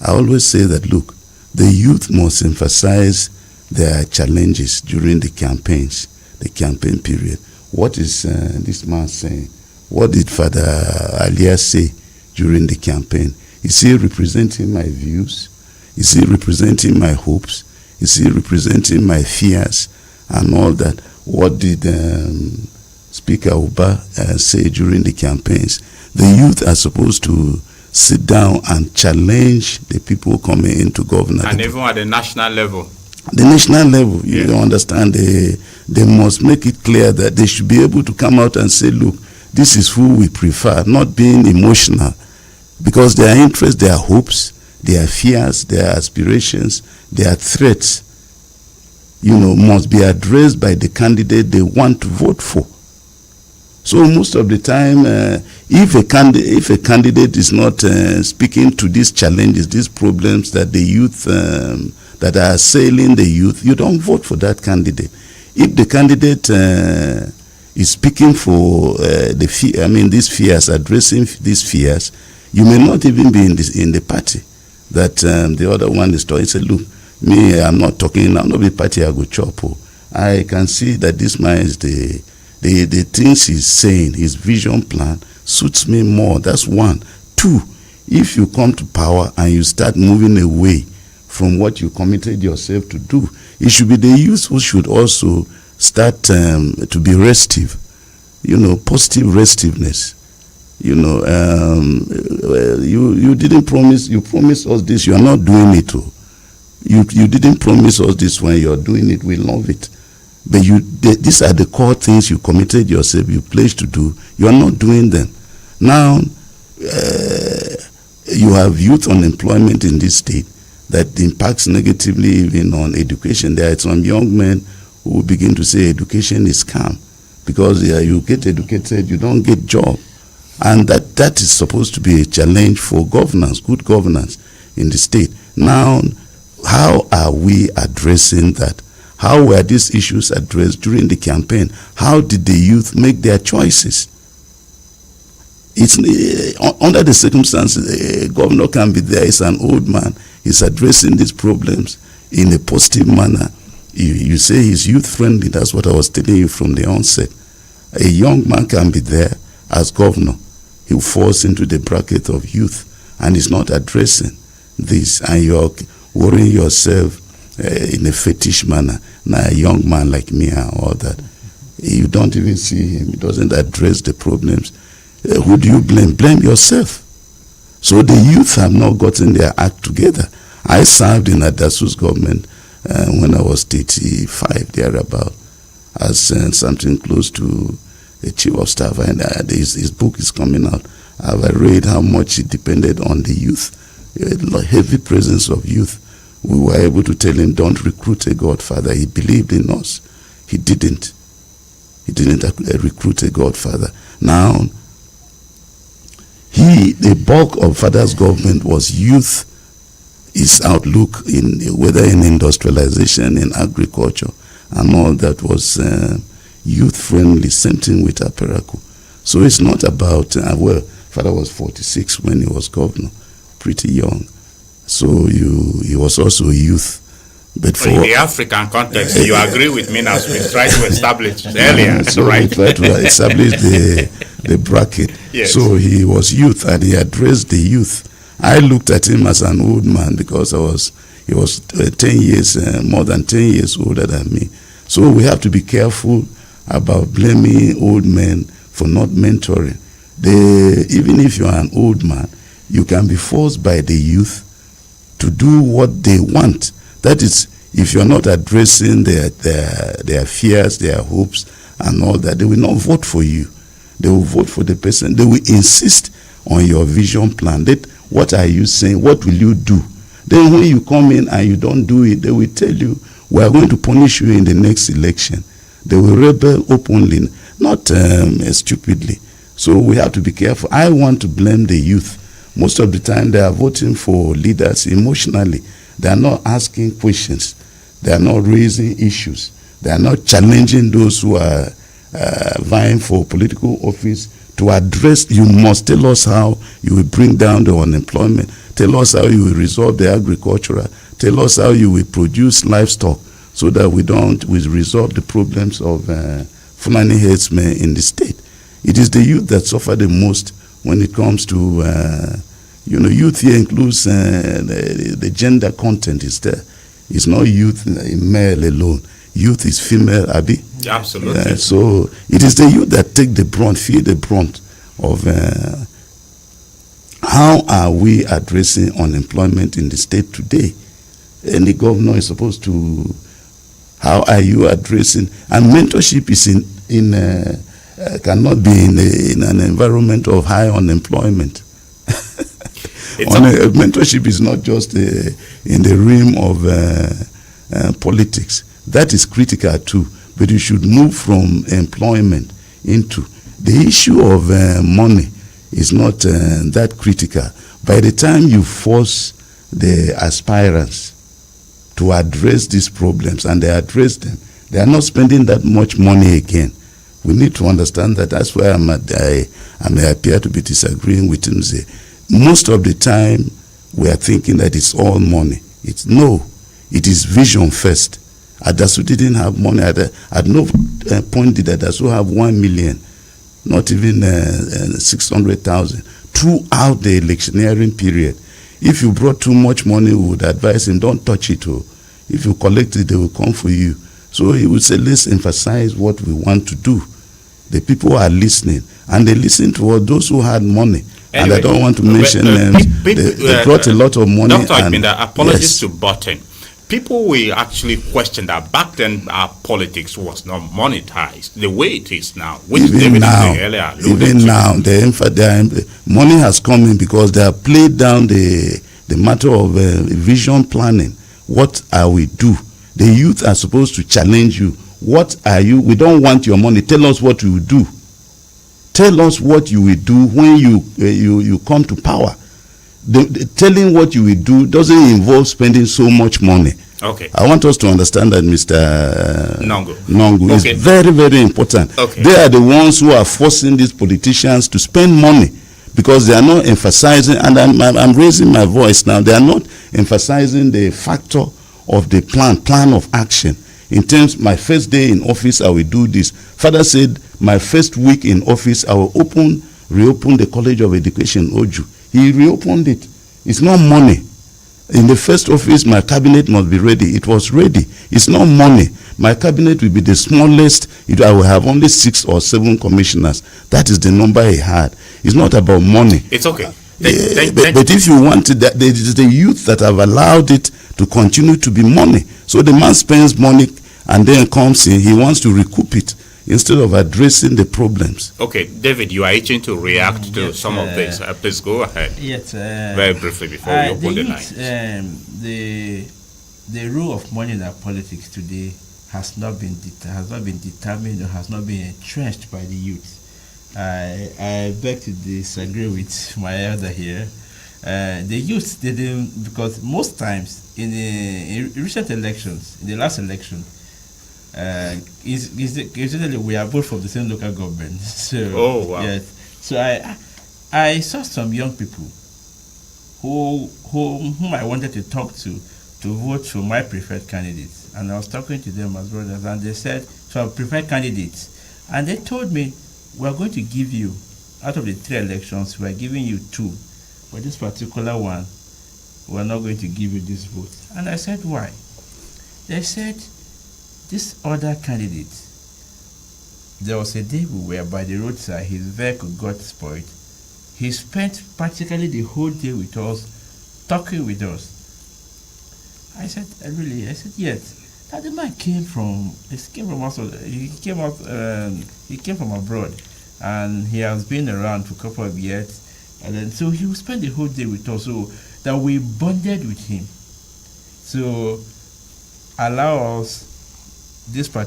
I always say that, look, the youth must emphasize their challenges during the campaigns, the campaign period. What is this man saying? What did Father Alia say during the campaign? Is he representing my views? Is he representing my hopes? Is he representing my fears and all that? What did Speaker Uba say during the campaigns? The youth are supposed to sit down and challenge the people coming into government. And even at the national level. The national level, you don't understand. They must make it clear that they should be able to come out and say, look, this is who we prefer, not being emotional. Because their interests, their hopes, their fears, their aspirations, their threats must be addressed by the candidate they want to vote for. So most of the time, if a candidate is not speaking to these challenges, these problems that the youth that are assailing the youth, you don't vote for that candidate. If the candidate is speaking for these fears, addressing these fears, you may not even be in the party that the other one is talking. Say, look, me, I'm not talking. I'm not the party I go chop. I can see that this man is the things he's saying, his vision plan suits me more. That's one. Two, if you come to power and you start moving away from what you committed yourself to do, it should be the youth who should also start to be restive, positive restiveness. You didn't promise, you promised us this, you are not doing it. You didn't promise us this when you're doing it, we love it. But these are the core things you committed yourself, you pledged to do. You are not doing them. Now, you have youth unemployment in this state that impacts negatively even on education. There are some young men who begin to say education is scam because you get educated, you don't get job. And that is supposed to be a challenge for governance, good governance in the state. Now, how are we addressing that? How were these issues addressed during the campaign? How did the youth make their choices? It's under the circumstances, a governor can be there, he's an old man, he's addressing these problems in a positive manner. You say he's youth-friendly, that's what I was telling you from the onset. A young man can be there as governor. He falls into the bracket of youth and is not addressing this, and you're worrying yourself in a fetish manner. Now a young man like me and all that, you don't even see him, he doesn't address the problems. Who do you blame? Blame yourself. So the youth have not gotten their act together. I served in Adasu's government when I was 35, thereabout, as something close to a chief of staff, and his book is coming out. I've read how much it depended on the youth, a heavy presence of youth. We were able to tell him, don't recruit a godfather. He believed in us. He didn't. He didn't recruit a godfather. Now, the bulk of father's government was youth, his outlook in whether in industrialization, in agriculture, and all that was youth-friendly. Same thing with Aperaku. So it's not about, father was 46 when he was governor, pretty young. So he was also a youth. But in the African context, you agree with me as we try to establish earlier, so right? we try to establish the bracket. Yes. So he was youth and he addressed the youth. I looked at him as an old man because he was 10 years, more than 10 years older than me. So we have to be careful about blaming old men for not mentoring. Even if you are an old man, you can be forced by the youth to do what they want. That is, if you're not addressing their fears, their hopes, and all that, they will not vote for you. They will vote for the person. They will insist on your vision plan. What are you saying? What will you do? Then when you come in and you don't do it, they will tell you, we are going to punish you in the next election. They will rebel openly, not stupidly. So we have to be careful. I want to blame the youth. Most of the time they are voting for leaders emotionally. They are not asking questions. They are not raising issues. They are not challenging those who are vying for political office to address. You must tell us how you will bring down the unemployment. Tell us how you will resolve the agricultural. Tell us how you will produce livestock so that we resolve the problems of Fulani herdsmen in the state. It is the youth that suffer the most when it comes to, youth here includes the gender content is there. It's not youth male alone. Youth is female, Abi. Absolutely. So it is the youth that take the brunt, feel the brunt of how are we addressing unemployment in the state today. And the governor is supposed to, how are you addressing, and mentorship is cannot be in an environment of high unemployment. Mentorship is not just in the realm of politics. That is critical too. But you should move from employment into the issue of money is not that critical. By the time you force the aspirants to address these problems and they address them, they are not spending that much money again. We need to understand that. That's why I may appear to be disagreeing with him. Say, most of the time we are thinking that it's all money. It is vision first. Adasu didn't have money. At no point did Adasu have 1 million, not even 600,000 throughout the electioneering period. If you brought too much money, we would advise him, don't touch it. If you collect it, they will come for you. So he would say, let's emphasize what we want to do. The people are listening, and they listen to those who had money. Anyway, and I don't want to mention names. They brought a lot of money. Dr. Agbinda, apologies to Button. People will actually question that back then our politics was not monetized the way it is now. Which even now, the money has come in because they have played down the matter of vision planning. What are we do? The youth are supposed to challenge you. What are you? We don't want your money. Tell us what you will do. Tell us what you will do when you come to power. Telling what you will do doesn't involve spending so much money. Okay. I want us to understand that Mr. Nongu is very, very important. Okay. They are the ones who are forcing these politicians to spend money because they are not emphasizing, and I'm raising my voice now, they are not emphasizing the factor of the plan of action. In terms, my first day in office, I will do this. Father said, my first week in office, I will reopen the College of Education, Oju. He reopened it. It's not money. In the first office, my cabinet must be ready. It was ready. It's not money. My cabinet will be the smallest. I will have only 6 or 7 commissioners. That is the number he had. It's not about money. It's okay. But if you want it, it is the youth that have allowed it to continue to be money. So the man spends money and then comes in, he wants to recoup it instead of addressing the problems. Okay, David, you are itching to react to some of this. Please go ahead. Yes. Very briefly before we open the lines. The role of money in our politics today has not been determined or has not been entrenched by the youth. I beg to disagree with my elder here. The youth didn't, because most times in recent elections, in the last election, usually we are both from the same local government. So, oh wow! Yes. So I saw some young people whom I wanted to talk to vote for my preferred candidates, and I was talking to them as brothers, and they said, "So preferred candidates," and they told me, "We are going to give you, out of the 3 elections, we are giving you 2, but this particular one, we are not going to give you this vote." And I said, "Why?" They said, this other candidate, there was a day we were by the roadside, his vehicle got spoiled. He spent practically the whole day with us, talking with us. I said, really? I said, yes. That the man came from abroad, and he has been around for a couple of years, and then so he will spend the whole day with us, so that we bonded with him. So allow us for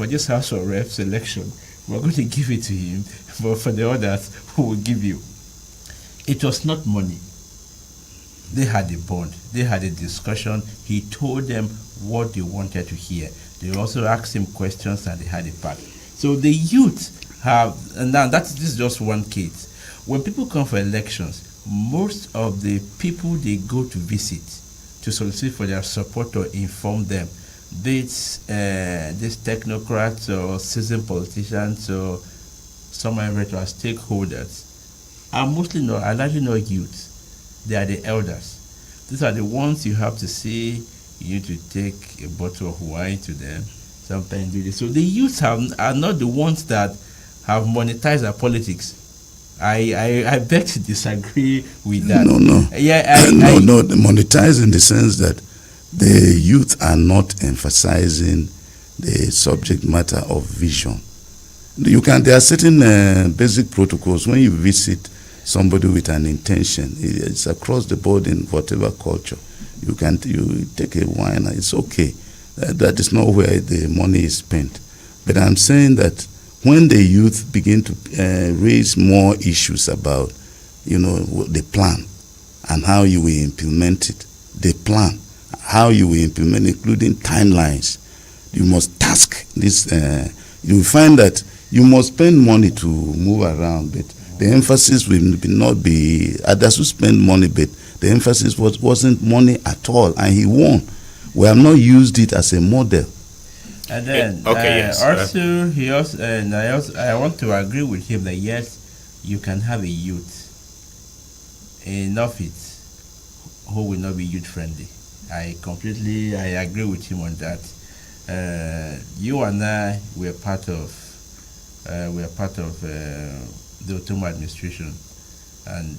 this House of Reps election, we're going to give it to him, but for the others, who will give you? It was not money. They had a bond. They had a discussion. He told them what they wanted to hear. They also asked him questions, and they had a part. So the youth have, and now this is just one case. When people come for elections, most of the people they go to visit to solicit for their support or inform them, be it these technocrats or seasoned politicians or some of our stakeholders, are largely not youth. They are the elders. These are the ones you have to see. You need to take a bottle of wine to them. Sometimes do this. So the youth are not the ones that have monetized our politics. I beg to disagree with that. No. Yeah, no. Monetize in the sense that the youth are not emphasizing the subject matter of vision. There are certain basic protocols when you visit somebody with an intention. It's across the board in whatever culture. You take a wine, it's okay. That is not where the money is spent. But I'm saying that when the youth begin to raise more issues about, the plan and how you will implement it, the plan, how you will implement, including timelines, you must task this. You will find that you must spend money to move around, but the emphasis will not be others who spend money, but the emphasis wasn't money at all, and he won. We have not used it as a model. And then I want to agree with him that yes, you can have a youth in office who will not be youth friendly. I agree with him on that. You and I were part of the Ottoman administration, and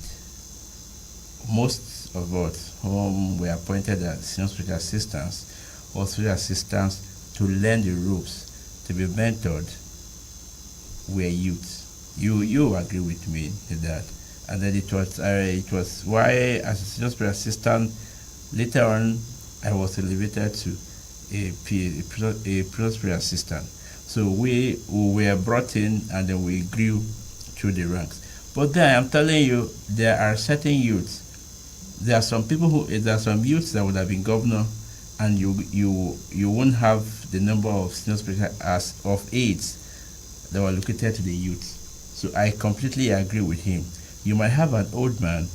most of us whom were appointed as senior spiritual assistants or spiritual assistants to learn the ropes, to be mentored, were youth. You agree with me in that, and then it was why as a senior spiritual assistant later on I was elevated to a spiritual assistant. So we were brought in and then we grew through the ranks. But then I'm telling you, there are certain youths. There are some youths that would have been governor, and you won't have the number of senior spiritual of aides that were allocated to the youth. So I completely agree with him. You might have an old man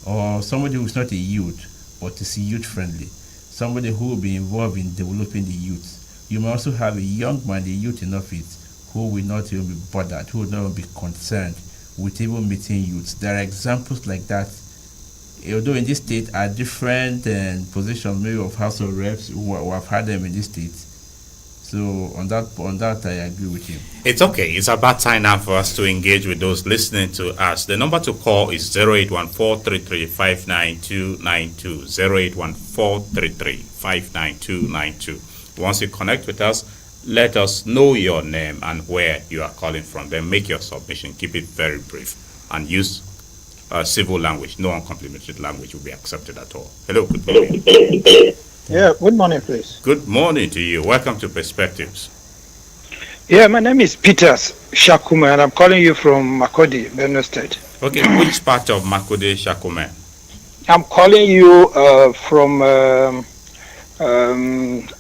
or somebody who is not a youth, but is youth friendly, somebody who will be involved in developing the youth. You may also have a young man, the youth in office, who will not even be bothered, who will not be concerned with even meeting youths. There are examples like that. Although in this state are different positions, maybe of House of Reps, who have had them in this state. So on that I agree with him. It's okay. It's about time now for us to engage with those listening to us. The number to call is 0814-33-59292, 0814-33-59292. Once you connect with us, let us know your name and where you are calling from. Then make your submission. Keep it very brief and use civil language. No uncomplimentary language will be accepted at all. Hello, good morning. Yeah, good morning, please. Good morning to you. Welcome to Perspectives. Yeah, my name is Peter Shakuma, and I'm calling you from Makodi, Benue State. Okay, which part of Makodi, Shakuma? I'm calling you from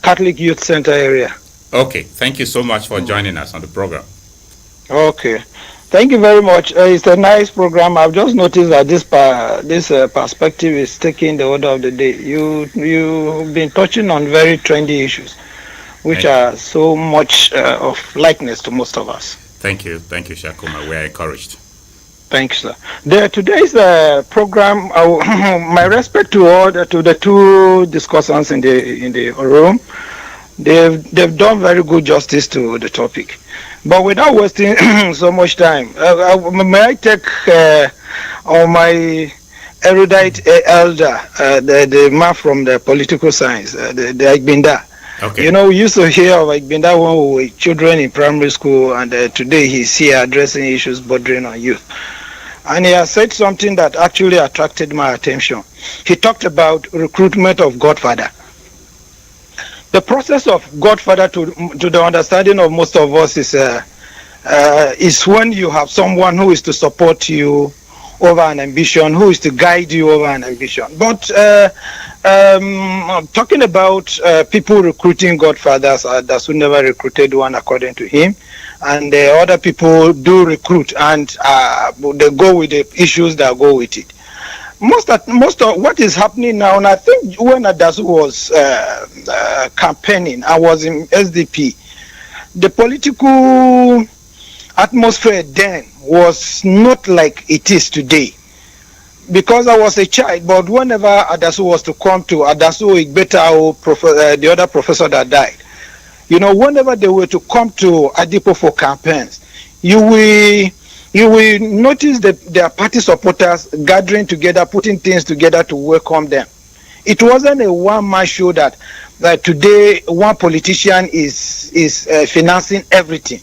Catholic Youth Center area. Okay, thank you so much for joining us on the program. Okay, thank you very much. It's a nice program. I've just noticed that this perspective is taking the order of the day. You've been touching on very trendy issues, which are so much of likeness to most of us. Thank you, Shakuma. We are encouraged. Thanks, sir. Today's program. My respect to the two discussants in the room. They've done very good justice to the topic. But without wasting so much time, may I take on my erudite elder, the man from the political science, the Agbinda. Okay. We used to hear of Agbinda when we were children in primary school, and today he's here addressing issues bordering on youth. And he has said something that actually attracted my attention. He talked about recruitment of Godfather. The process of Godfather to the understanding of most of us is when you have someone who is to support you over an ambition, who is to guide you over an ambition. But talking about people recruiting Godfathers, that's who never recruited one according to him. And other people do recruit, and they go with the issues that go with it. Most of what is happening now, and I think when Adasu was campaigning, I was in SDP, the political atmosphere then was not like it is today. Because I was a child, but whenever Adasu was to come to Adasu Igbeta or the other professor that died, whenever they were to come to Adipo for campaigns, you will notice that their party supporters gathering together, putting things together to welcome them. It wasn't a one-man show that today one politician is financing everything.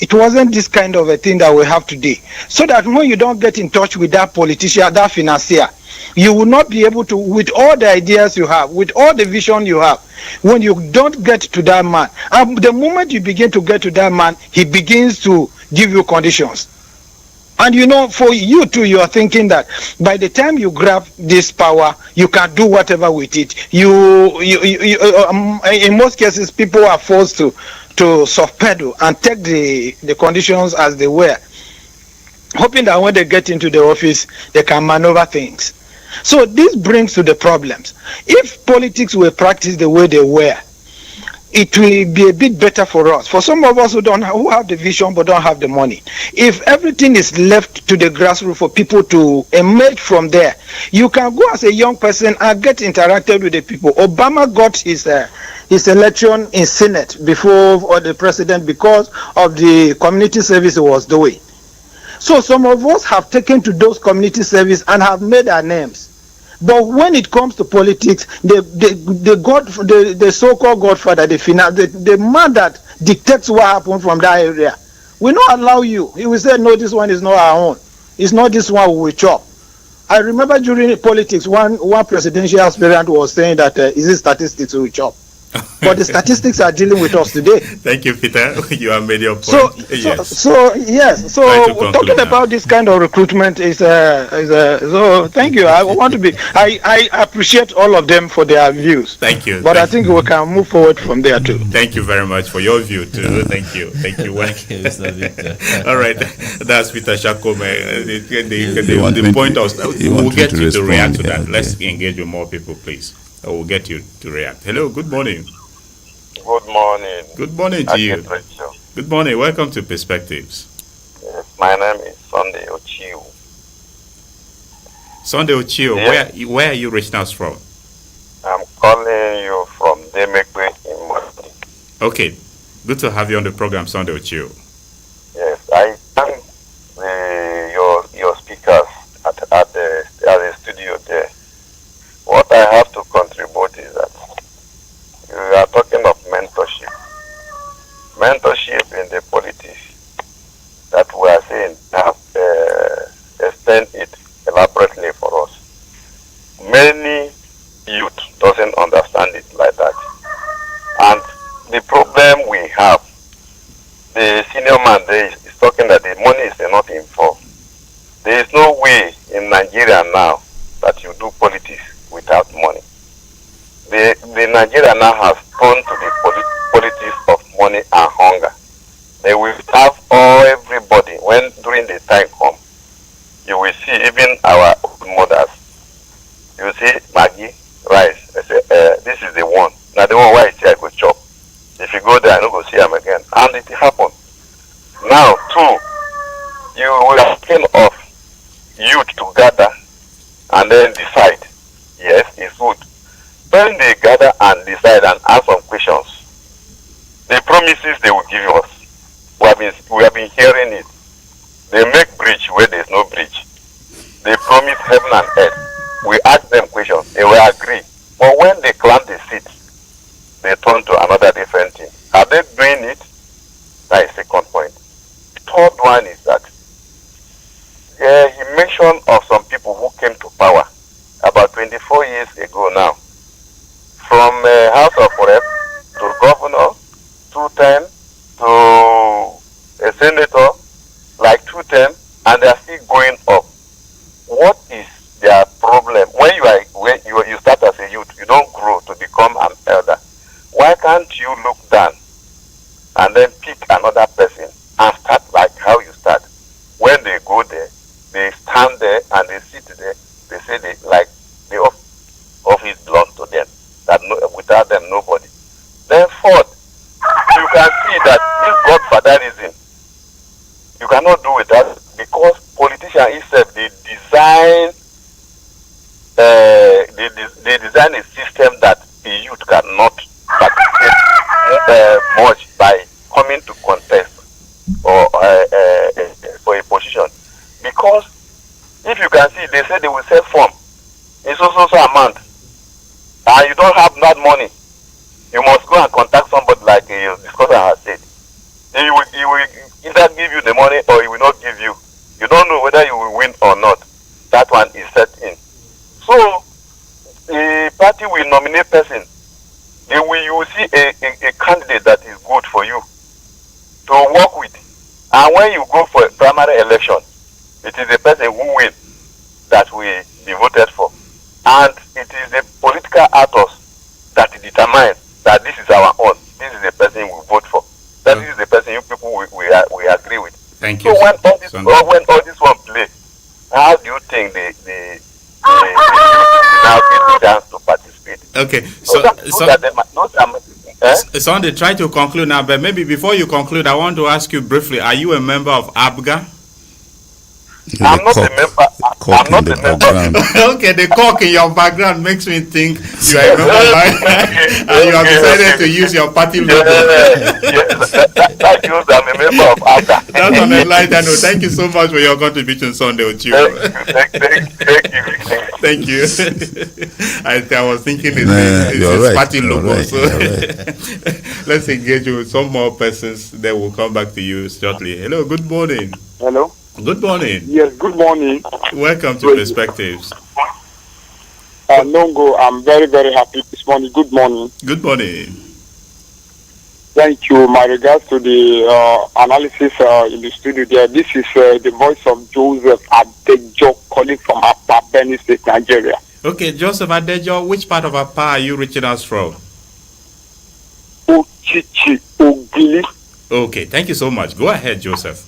It wasn't this kind of a thing that we have today. So that when you don't get in touch with that politician, that financier, you will not be able to, with all the ideas you have, with all the vision you have, when you don't get to that man, and the moment you begin to get to that man, he begins to give you conditions. And you know, for you too, you are thinking that by the time you grab this power, you can do whatever with it. In most cases, people are forced to soft pedal and take the conditions as they were, hoping that when they get into the office, they can maneuver things. So this brings to the problems. If politics were practiced the way they were, it will be a bit better for us. For some of us who have the vision but don't have the money, if everything is left to the grassroots for people to emerge from there, you can go as a young person and get interacted with the people. Obama got his election in Senate before the president because of the community service he was doing. So some of us have taken to those community service and have made our names. But when it comes to politics, the so-called godfather, the man that dictates what happens from that area, will not allow you. He will say, no, this one is not our own. It's not this one we will chop. I remember during politics, one presidential aspirant was saying that is it statistics we will chop. But the statistics are dealing with us today. Thank you, Peter. You have made your point. So talking about this kind of recruitment is so thank you. I appreciate all of them for their views. Thank you. But I think we can move forward from there too. Thank you very much for your view too. Thank you. All right, that's Peter Shakome. The point of we'll get you to react to that. Let's engage with more people, please. We'll get you to react. Hello, good morning. Good morning. Good morning to you. Good morning. Welcome to Perspectives. Yes, my name is Sunday Ochio. Sunday Ochio, yes. Where are you reaching us from? I'm calling you from Demekwe in Mali. Okay, good to have you on the program, Sunday Ochio. Yes, I thank your speakers at the studio there. What I have to contribute is that you are talking of mentorship. Mentorship in the politics that we are saying have explained it elaborately for us. Many youth doesn't understand it like that. And the problem we have, the senior man there is talking that the money is not involved. There is no way in Nigeria now that you do politics without money. The Nigeria now has turned to the politics of money and hunger. They will have everybody when during the time come. You will see even our mothers. You will see Maggie, rice. They say, this is the one. Now the one where I say I go chop. If you go there, I don't go see them again. And it happened. Now, too, you will think of youth to gather and then decide. Yes, it's good. When they gather and decide and ask some questions, the promises they will give us, we have been hearing it. They make bridge where there's no bridge. They promise heaven and earth. We ask them questions, they will agree. But when they climb the seat, they turn to another different thing. Are they doing it? That is second point. The third one is that he mentioned of some people who came to power about 24 years ago now. From House of Rep to governor, 2 times to a senator, like 2 times, and they are still going up. What is their problem? When you start as a youth, you don't grow to become an elder. Why can't you look down and then pick another person and start like how you start? When they go there, they stand there and they sit there. They say the office belongs to them. That without them, nobody. Then fourth, you can see that this godfatherism, you cannot do without, because politicians itself, they design a system that the youth cannot participate much by coming to contest or for a position. Because if you can see, they say they will sell form in so amount, and you don't have that money, you must go and contact somebody like Discussant has said. He will either give you the money or he will not give you. You don't know whether you will win or not. That one is set in. So the party will nominate person. You will see a candidate that is good for you to work with. And when you go for a primary election, it is the person who wins that will be voted for. And it is the political actors that determine that this is our own. This is the person we vote for. That is the person you people we agree with. Thank you. So when all this one play, how do you think the now get the chance to participate? Okay, Sunday, try to conclude now, but maybe before you conclude, I want to ask you briefly: are you a member of ABGA? I'm not a member. I'm not a member. Okay, the cock in your background makes me think you are a member and you have decided to use your party logo. That means I'm a member of ABGA. That's on a lighter note. Thank you so much for your contribution, Sunday Ochiro. Thank you. I was thinking it's right. party logo. Right. So let's engage with some more persons. Then we'll come back to you shortly. Hello, good morning. Hello. Good morning. Yes, good morning. Welcome to Perspectives. Nongu, I'm very, very happy this morning. Good morning. Good morning. Thank you. My regards to the analysis in the studio there. This is the voice of Joseph Adejo calling from Apa, Benue State, Nigeria. Okay, Joseph Adejo, which part of Apa are you reaching us from? Ochichi Ogili. Okay, thank you so much. Go ahead, Joseph.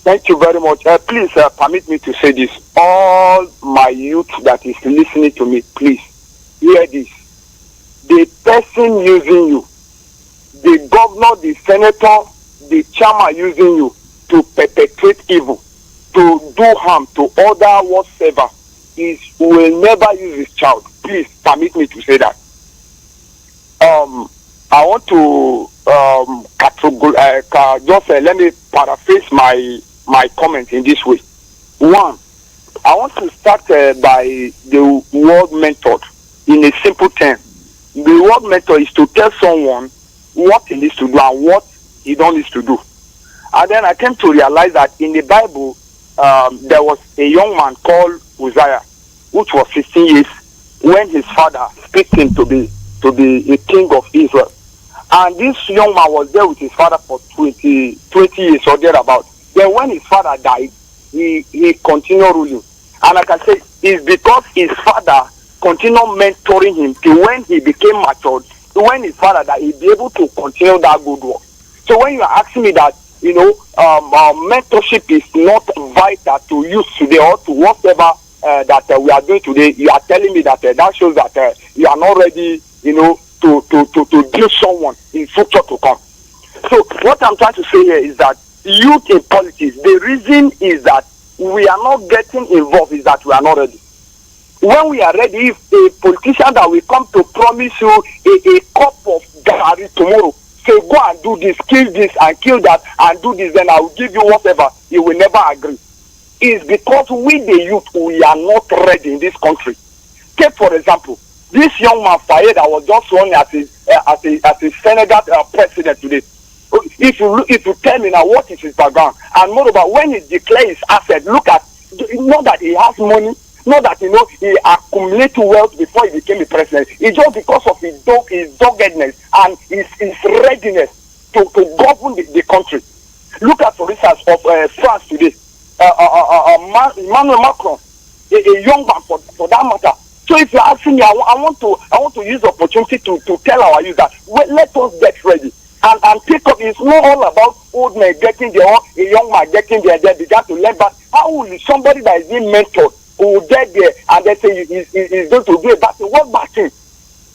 Thank you very much. Please permit me to say this. All my youth that is listening to me, please hear this. The person using you, the governor, the senator, the chairman using you to perpetrate evil, to do harm to other whatsoever, will never use his child. Please permit me to say that. I want to let me paraphrase my comment in this way. One, I want to start by the word method in a simple term. The word method is to tell someone what he needs to do and what he don't need to do. And then I came to realize that in the Bible, there was a young man called Uzziah, which was 15 years, when his father picked him to be a king of Israel. And this young man was there with his father for 20 years or thereabout. Then when his father died, he continued ruling. And like I say, it's because his father continued mentoring him till when he became matured, when his father died, he'd be able to continue that good work. So when you are asking me that, mentorship is not vital to use today or to whatever that we are doing today, you are telling me that that shows that you are not ready, to deal someone in future to come. So what I'm trying to say here is that youth in politics, the reason is that we are not getting involved is that we are not ready. When we are ready, if a politician that will come to promise you a cup of gari tomorrow, say go and do this and kill that and do this, then I will give you whatever, he will never agree. It's because we the youth, we are not ready in this country. Take for example, this young man Fayed that was just running as a Senegal president today. If you tell me now what is his background, and moreover when he declares his asset, look at, not that he has money, not that he accumulated wealth before he became a president. It's just because of his doggedness and his readiness to govern the country. Look at, for instance, of France today, Emmanuel Macron, a young man for that matter. So if you're asking me, I want to use the opportunity to tell our youth that let us get ready and take up. It's not all about old men getting there or a young man getting there. They began to learn, but how will somebody that is being mentored who will get there and they say he's going to do a bad thing? What bad thing?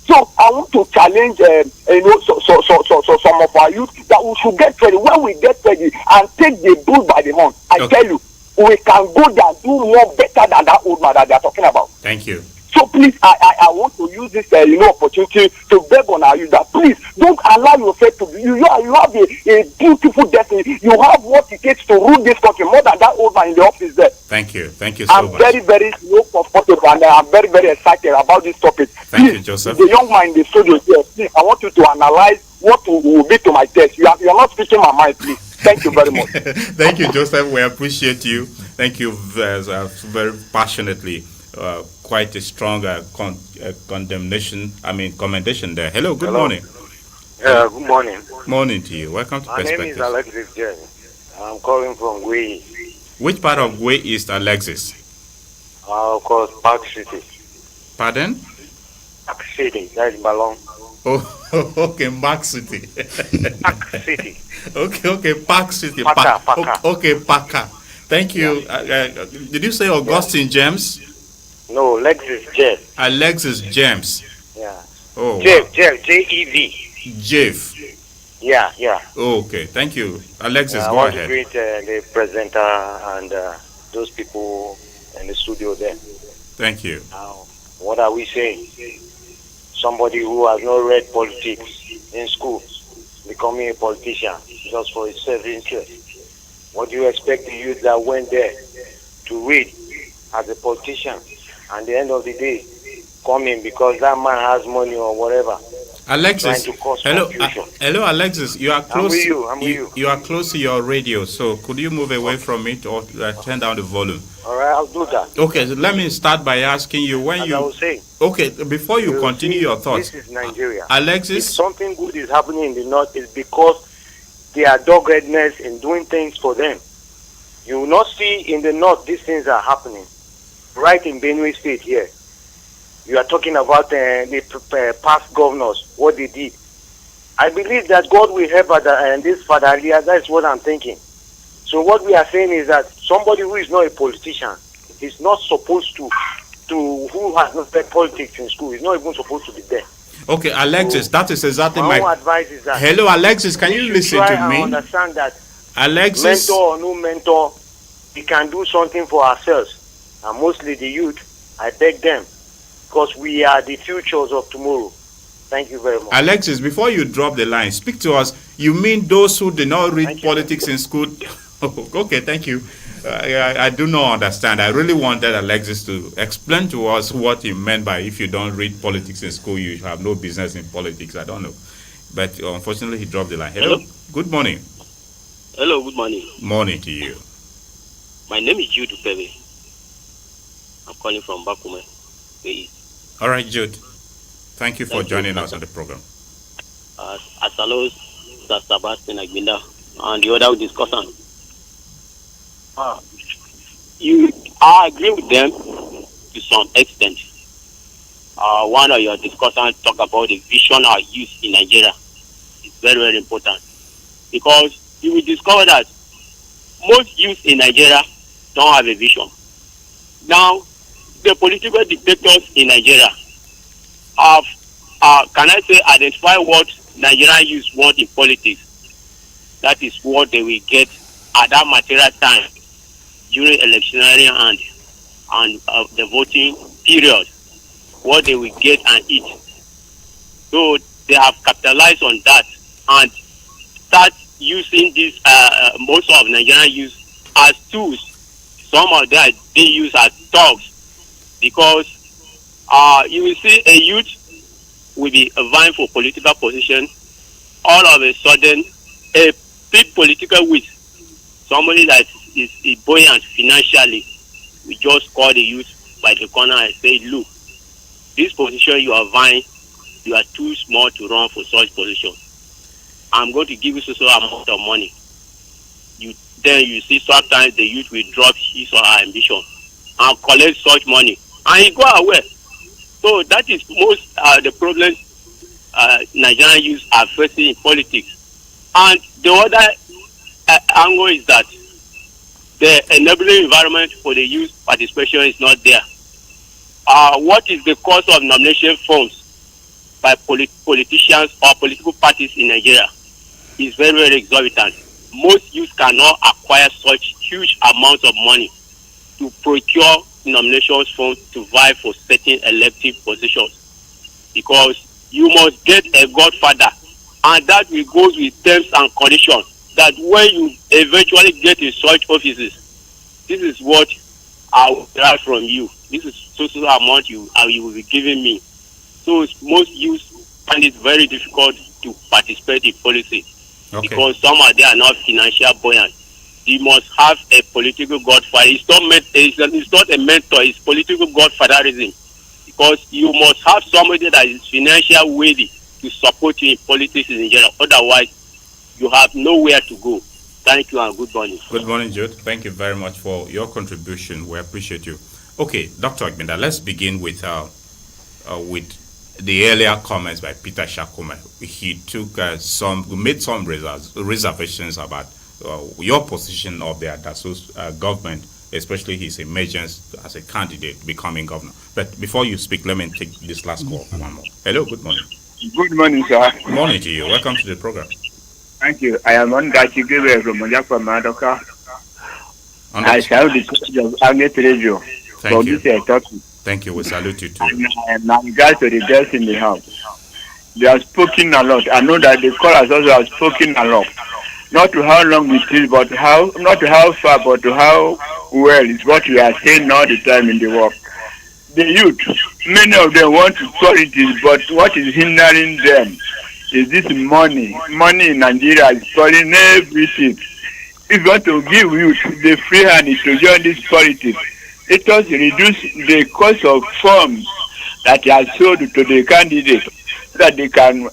So I want to challenge, some of our youth that we should get ready. When we get ready and take the bull by the horn, I tell you, we can go there and do more better than that old man that they are talking about. Thank you. So please, I want to use this opportunity to beg on our youth that please don't allow yourself to be. You have a beautiful destiny. You have what it takes to rule this country more than that old man in the office there. Thank you so much. I'm very, very comfortable and I'm very, very excited about this topic. Thank please, you, Joseph. The young man in the studio here, please, I want you to analyze what will be to my test. You are not speaking my mind, please. Thank you very much. Thank you, Joseph. We appreciate you. Thank you very passionately. Quite a strong commendation there. Hello, good morning. Good morning. Morning to you. Welcome to My name Perspectives. is Alexis James. I'm calling from Gwe. Which part of Gwe East, Alexis? Of course, Park City. Pardon? Park City, that's Balong. Oh, okay, Park City. Park City. Okay, Park City. Paka. Okay, Paka. Thank you. Yeah. Did you say Augustine James? No, Lexus Jeff. Alexis James. Yeah. Oh, Jeff, J-E-V. Jeff. Yeah. Oh, okay, thank you. Alexis, I go want ahead. to greet the presenter and those people in the studio there. Thank you. Now, what are we saying? Somebody who has not read politics in school becoming a politician just for his self-interest. What do you expect the youth that went there to read as a politician, and at the end of the day, come in because that man has money or whatever? Alexis, Trying to cause hello, confusion. hello, Alexis. You are close. I'm with you. You are close to your radio, so could you move away from it or turn down the volume? All right, I'll do that. Okay, so let me start by asking you As I was saying. Okay, before you continue your thoughts, This is Nigeria. Alexis. If something good is happening in the north, it's because they are doggedness in doing things for them. You will not see in the north these things are happening. Right in Benue State here. You are talking about the past governors, what they did. I believe that God will help this Father Aliyah. That's what I'm thinking. So what we are saying is that somebody who is not a politician is not supposed to who has not read politics in school, is not even supposed to be there. Okay, Alexis, that is exactly my own advice is that. Hello, Alexis, can you listen try to me? and understand that Alexis, mentor or no mentor, we can do something for ourselves, and mostly the youth. I beg them, because we are the futures of tomorrow. Thank you very much. Alexis, before you drop the line, speak to us. You mean those who did not read politics in school? Okay, thank you. I do not understand. I really wanted Alexis to explain to us what he meant by if you don't read politics in school, you have no business in politics. I don't know. But unfortunately, he dropped the line. Hello. Good morning. Hello, good morning. Morning to you. My name is Jude Upebe. I'm calling from Bakume. All right, Jude. Thank you for joining us on the program. As hello, Sabastian Agbinda and the other discussant. I agree with them to some extent. One of your discussants talk about the vision our youth in Nigeria. It's very, very important because you will discover that most youth in Nigeria don't have a vision. Now, the political dictators in Nigeria have, can I say, identify what Nigerian youth want in politics. That is what they will get at that material time during electionary and the voting period, what they will get and eat. So they have capitalized on that and start using this most of Nigerian youth as tools. Some of them they use as dogs because you will see a youth will be vying for political position. All of a sudden, a big political wit, somebody that is buoyant financially, we just call the youth by the corner and say, look, this position you are vying, you are too small to run for such position. I'm going to give you so amount of money. Then you see sometimes the youth will drop his or her ambition and collect such money and he go away. So that is most the problems Nigerian youth are facing in politics. And the other angle is that the enabling environment for the youth participation is not there. What is the cost of nomination forms by politicians or political parties in Nigeria is very, very exorbitant. Most youth cannot acquire such huge amounts of money to procure nomination forms to vie for certain elective positions because you must get a godfather, and that will go with terms and conditions that when you eventually get in such offices, this is what I will derive from you. This is so amount you will be giving me. So most youth find it very difficult to participate in policy. Okay. because some are they are not financial buoyant. You must have a political godfather. It's not a mentor. It's political godfatherism, because you must have somebody that is financially worthy to support you in politics in general. Otherwise, you have nowhere to go. Thank you and good morning. Good morning, Jude. Thank you very much for your contribution. We appreciate you. Okay, Dr. Agbinda, let's begin with the earlier comments by Peter Shakume. He took made some reservations about your position of the Adaso's government, especially his emergence as a candidate becoming governor. But before you speak, let me take this last call. One more. Hello, good morning. Good morning, sir. Good morning to you. Welcome to the program. Thank you. I am on that you give from Mojapa Madoka. I shall the coach of Agnet Radio. Thank you. This topic. Thank you. We salute you too. And I'm glad to the girls in the house. They have spoken a lot. I know that the callers also have spoken a lot. Not to how long it is, but not to how far, but to how well is what we are saying all the time in the work. The youth, many of them want to qualities, but what is hindering them is this money. Money in Nigeria is calling everything. If you want to give youth the free hand to join this politics, let us reduce the cost of forms that are sold to the candidates so that they can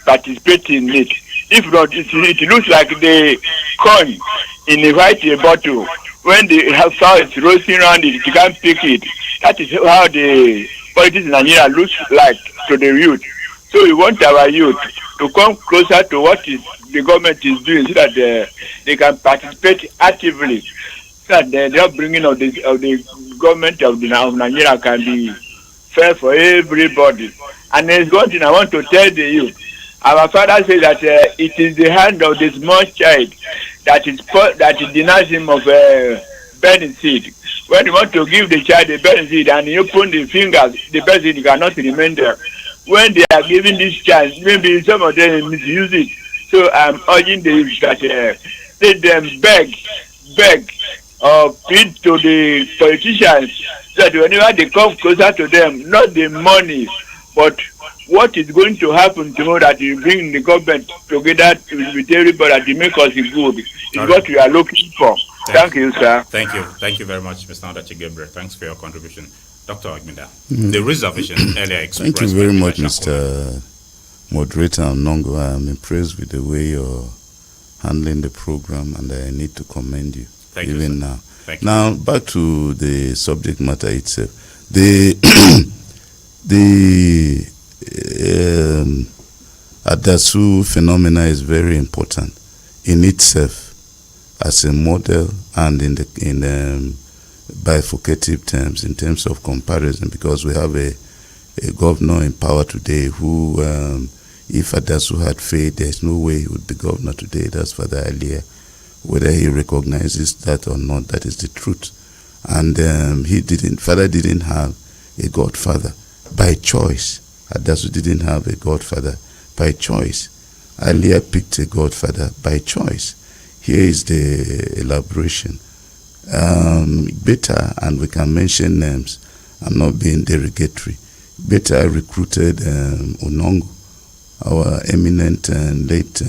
participate in it. If not, it looks like the corn in a white bottle. When the sow is roasting around it, you can't pick it. That is how the politics in Nigeria looks like to the youth. So we want our youth to come closer to what is the government is doing, so that they can participate actively, so that the upbringing of the government of Nigeria can be fair for everybody. And there's one thing I want to tell the youth. Our father says that it is the hand of the small child that denies him of burning seed. When you want to give the child the burning seed and you open the fingers, the burning seed cannot remain there. When they are giving this chance, maybe some of them misuse it. So I'm urging the youth that let them beg, or plead to the politicians, so that whenever they come closer to them, not the money, but what is going to happen tomorrow that you bring the government together with everybody to make us good is okay. What we are looking for. Thank you, sir. Thank you. Thank you very much, Mr. Adachi Gabriel. Thanks for your contribution. Dr. Agbinda, the reservation earlier expressed. Thank you very much, Mr. Moderator Nongu. I'm impressed with the way you're handling the program, and I need to commend you. Thank you, even sir. now. Thank you. Now, back to the subject matter itself. The Adasu phenomena is very important in itself as a model, and in bifurcative terms, in terms of comparison, because we have a governor in power today who, if Adasu had failed, there's no way he would be governor today. That's Father Alia. Whether he recognizes that or not, that is the truth. And Father didn't have a godfather by choice. Adasu didn't have a godfather by choice. Alia picked a godfather by choice. Here is the elaboration. Beta, and we can mention names, I'm not being derogatory. Beta recruited Nongu, our eminent and late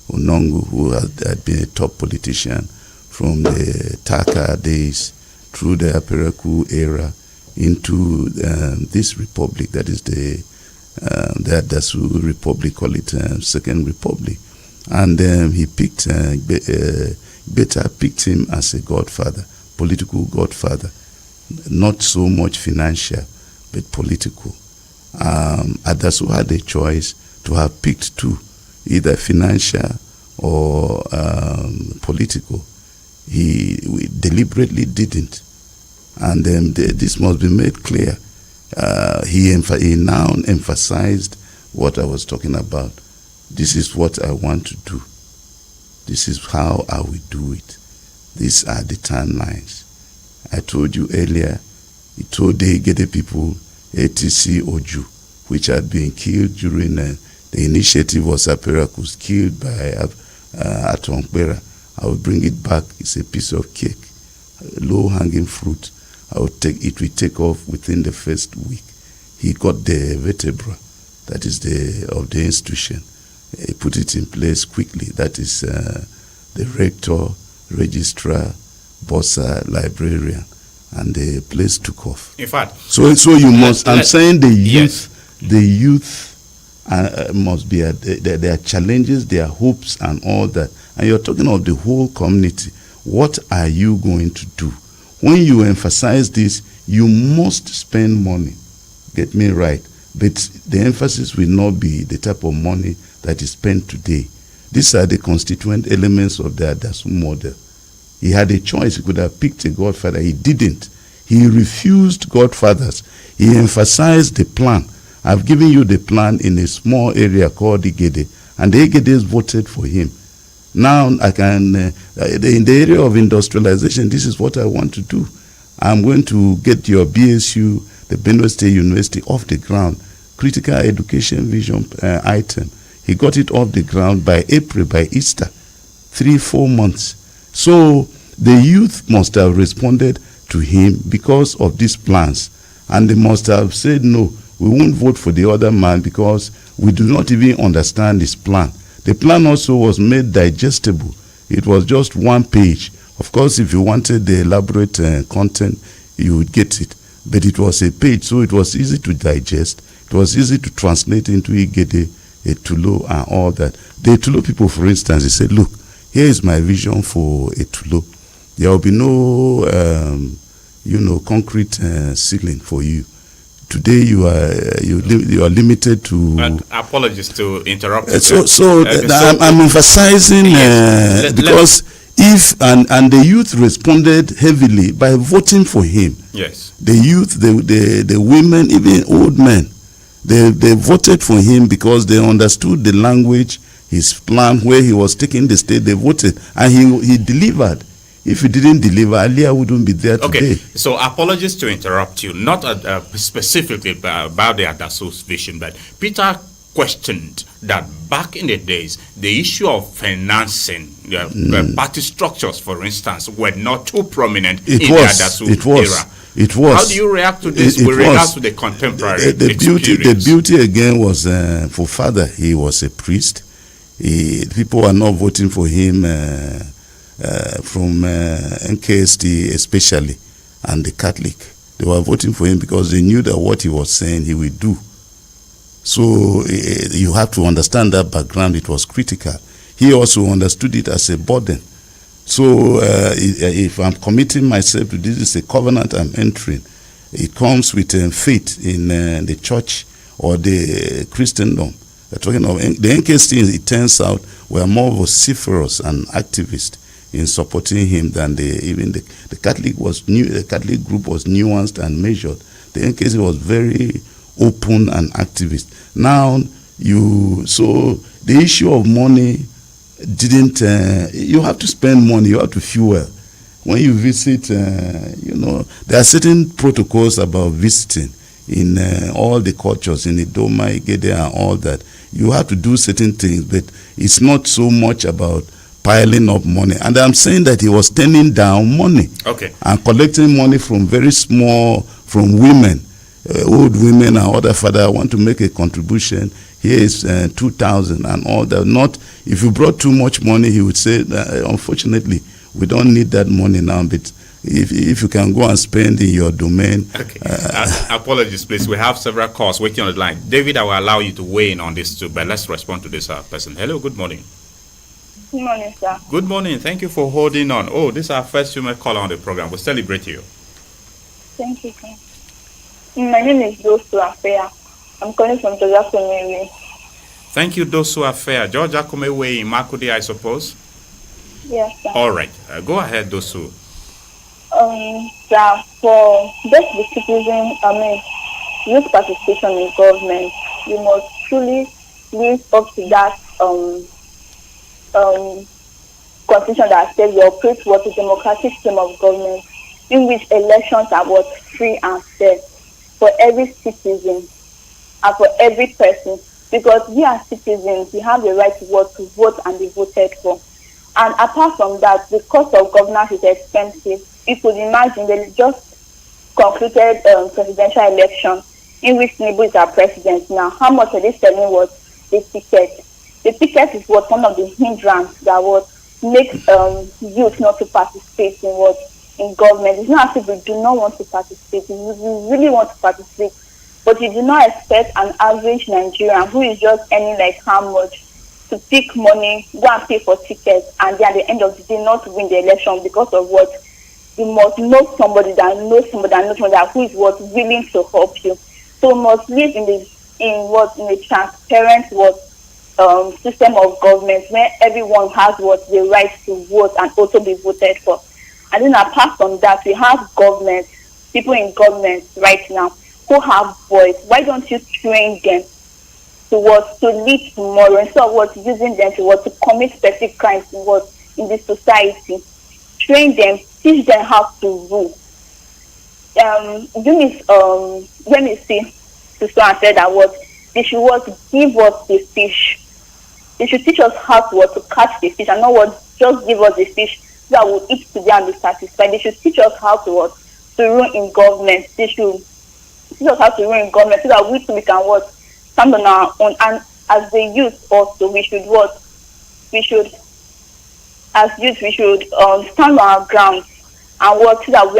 Nongu, who had been a top politician from the Taka days through the Aperaku era into this republic, that is the Adasu Republic, call it Second Republic. And he picked, Beta picked him as a godfather, political godfather, not so much financial, but political. Adasu had a choice to have picked two, either financial or political. He deliberately didn't. And this must be made clear. He now emphasized what I was talking about. This is what I want to do. This is how I will do it. These are the timelines. I told you earlier, he told the Igede people, ATC Oju, which had been killed during the initiative of Saperakus, killed by Atonkbera. I will bring it back. It's a piece of cake, low-hanging fruit. It will take off within the first week. He got the vertebra, that is of the institution. put it in place quickly. That is the rector, registrar, bursar, librarian, and the place took off. In fact, so you must. I'm saying the youth, yes. The youth must be there are challenges, there are hopes, and all that. And you're talking of the whole community. What are you going to do? When you emphasize this, you must spend money. Get me right. But the emphasis will not be the type of money that is spent today. These are the constituent elements of the Adasu model. He had a choice. He could have picked a godfather. He didn't. He refused godfathers. He emphasized the plan. I've given you the plan in a small area called Igede, and the Igedes voted for him. Now I can, in the area of industrialization, this is what I want to do. I'm going to get your BSU, the Benue State University, off the ground. Critical education vision item. He got it off the ground by April, by Easter, 3-4 months. So the youth must have responded to him because of these plans. And they must have said, no, we won't vote for the other man because we do not even understand his plan. The plan also was made digestible. It was just one page. Of course, if you wanted the elaborate content, you would get it. But it was a page, so it was easy to digest. It was easy to translate into Igede, Etulo, and all that. The Etulo people, for instance, they said, look, here is my vision for Etulo. There will be no, concrete ceiling for you. Today you are limited to. And apologies to interrupt. I'm emphasizing because if and the youth responded heavily by voting for him. Yes. The youth, the women, even old men, they voted for him because they understood the language, his plan, where he was taking the state. They voted, and he delivered. If he didn't deliver, Aliyah wouldn't be there today. Okay, so apologies to interrupt you, not specifically about the Adaso's vision, but Peter questioned that back in the days, the issue of financing, party structures, for instance, were not too prominent in the Adaso era. It was. How do you react to this with regards to the contemporary experience? The beauty again was for father. He was a priest. People were not voting for him from NKST especially, and the Catholic. They were voting for him because they knew that what he was saying he would do. So you have to understand that background. It was critical. He also understood it as a burden. So if I'm committing myself to this, is a covenant I'm entering. It comes with faith in the church or the Christendom. We're talking of the NKST, it turns out, were more vociferous and activist in supporting him than even the Catholic was new. The Catholic group was nuanced and measured. The NKST was very open and activist. Now so the issue of money didn't. You have to spend money. You have to fuel. When you visit, there are certain protocols about visiting in all the cultures in Idoma, Igede, and all that. You have to do certain things, but it's not so much about piling up money. And I'm saying that he was turning down money. Okay. And collecting money from from women, old women and other father. I want to make a contribution. Here is 2,000 and all that. Not if you brought too much money, he would say, unfortunately, we don't need that money now, but if you can go and spend in your domain. Okay. Apologies, please. We have several calls waiting on the line. David, I will allow you to weigh in on this too, but let's respond to this person. Hello, good morning. Good morning, sir. Good morning. Thank you for holding on. Oh, this is our first female caller on the program. We celebrate you. Thank you, sir. My name is Dosu Afea. I'm calling from Georgia Kumewe. Thank you, Dosu Afea. Georgia Kumewe in Makudi, I suppose? Yes, sir. All right. Go ahead, Dosu. Sir, for best youth participation in government, you must truly live up to that constitution that says we operate what a democratic system of government in which elections are free and fair for every citizen and for every person, because we as citizens, we have the right to vote and be voted for. And apart from that, the cost of governance is expensive. You could imagine they just concluded presidential election in which Tinubu is our president now. How much are they selling the ticket? the ticket is what one of the hindrance that what makes youth not to participate in what in government. It's not as if we do not want to participate. We really want to participate, but you do not expect an average Nigerian who is just earning like how much to pick money, go and pay for tickets, and then at the end of the day not win the election because of what you must know somebody that knows somebody that knows somebody that who is what willing to help you. So we must live in a transparent system of government where everyone has what the right to vote and also be voted for. And then apart from that, we have people in government right now who have voice. Why don't you train them to lead tomorrow instead of using them to commit specific crimes in the society? Train them, teach them how to rule. Let me see. Sister said that they should give us the fish. They should teach us how to catch the fish and not just give us the fish so that we'll eat today and be satisfied. They should teach us how to rule in government. They should teach us how to rule in government so that we can stand on our own. And as the youth also, we should stand on our ground and work so that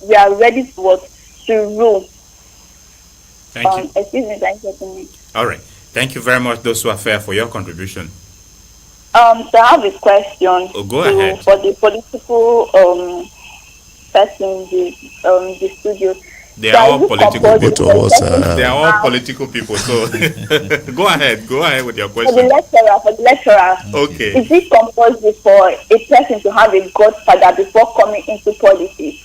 we are ready to rule. Thank you. Excuse me, thank you. All right. Thank you very much, those who are fair, for your contribution. So I have a question. Go ahead. For the political person in the studio. They are all political people. They are all now, political people. So go ahead with your question. For the lecturer. Okay. Is it compulsory for a person to have a godfather before coming into politics?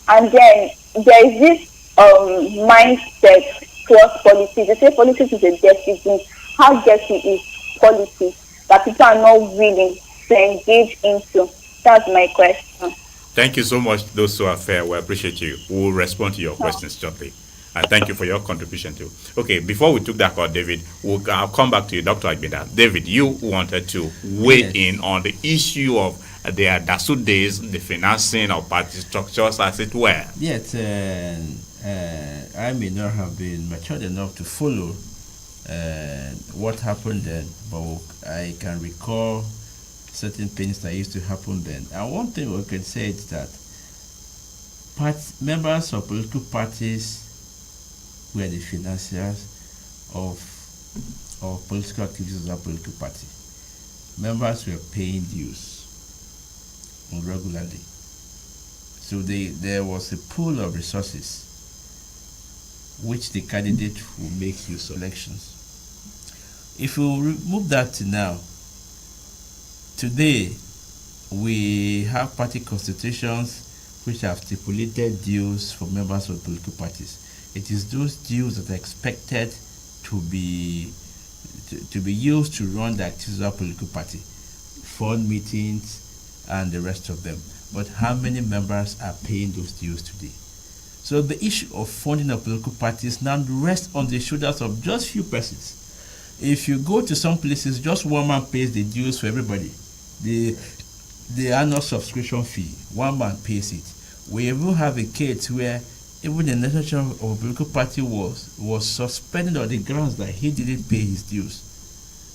And then there is this mindset towards politics. They say politics is a dirty thing. How dirty is politics that people are not willing to engage into? That's my question. Thank you so much, those who are fair. We appreciate you. We will respond to your questions shortly. And thank you for your contribution too. Okay, before we took that call, David, I'll come back to you, Dr. Agbinda. David, you wanted to weigh in on the issue of the DASU days, the financing of party structures, as it were. Yes, I may not have been matured enough to follow what happened then, but I can recall certain things that used to happen then. And one thing we can say is that members of political parties were the financiers of political activities of that political party. Members were paying dues regularly. So there was a pool of resources which the candidate will make use of elections. If we remove that to now, today we have party constitutions which have stipulated dues for members of political parties. It is those dues that are expected to be used to run the activities of a political party, fund meetings and the rest of them. But how many members are paying those dues today? So the issue of funding of political parties now rests on the shoulders of just few persons. If you go to some places, just one man pays the dues for everybody. The annual subscription fee, one man pays it. We even have a case where even the national chair of a political party was suspended on the grounds that he didn't pay his dues.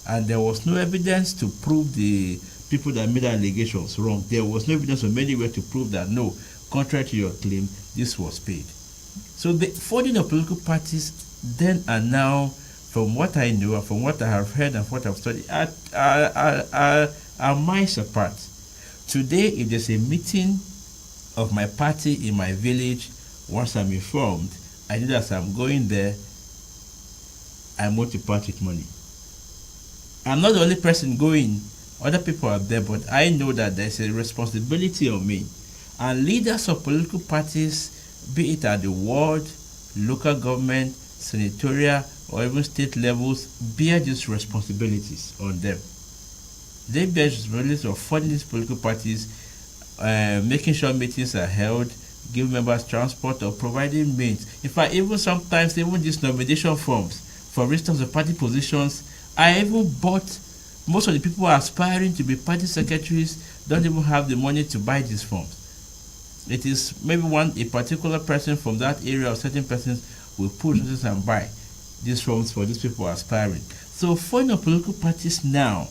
And there was no evidence to prove the people that made allegations wrong. There was no evidence from anywhere to prove that, no, contrary to your claim, this was paid. So the funding of political parties then and now, from what I know and from what I have heard and what I've studied, are miles apart. Today, if there's a meeting of my party in my village, once I'm informed, I know that as I'm going there, I'm going to part with money. I'm not the only person going. Other people are there, but I know that there's a responsibility on me. And leaders of political parties, be it at the ward, local government, senatorial, or even state levels, bear these responsibilities on them. They bear responsibilities of funding these political parties, making sure meetings are held, give members transport, or providing means. In fact, even sometimes, even these nomination forms, for instance, the party positions, I even bought. Most of the people aspiring to be party secretaries don't even have the money to buy these forms. It is maybe a particular person from that area or certain persons will put resources and buy these forms for these people aspiring. So foreign political parties now,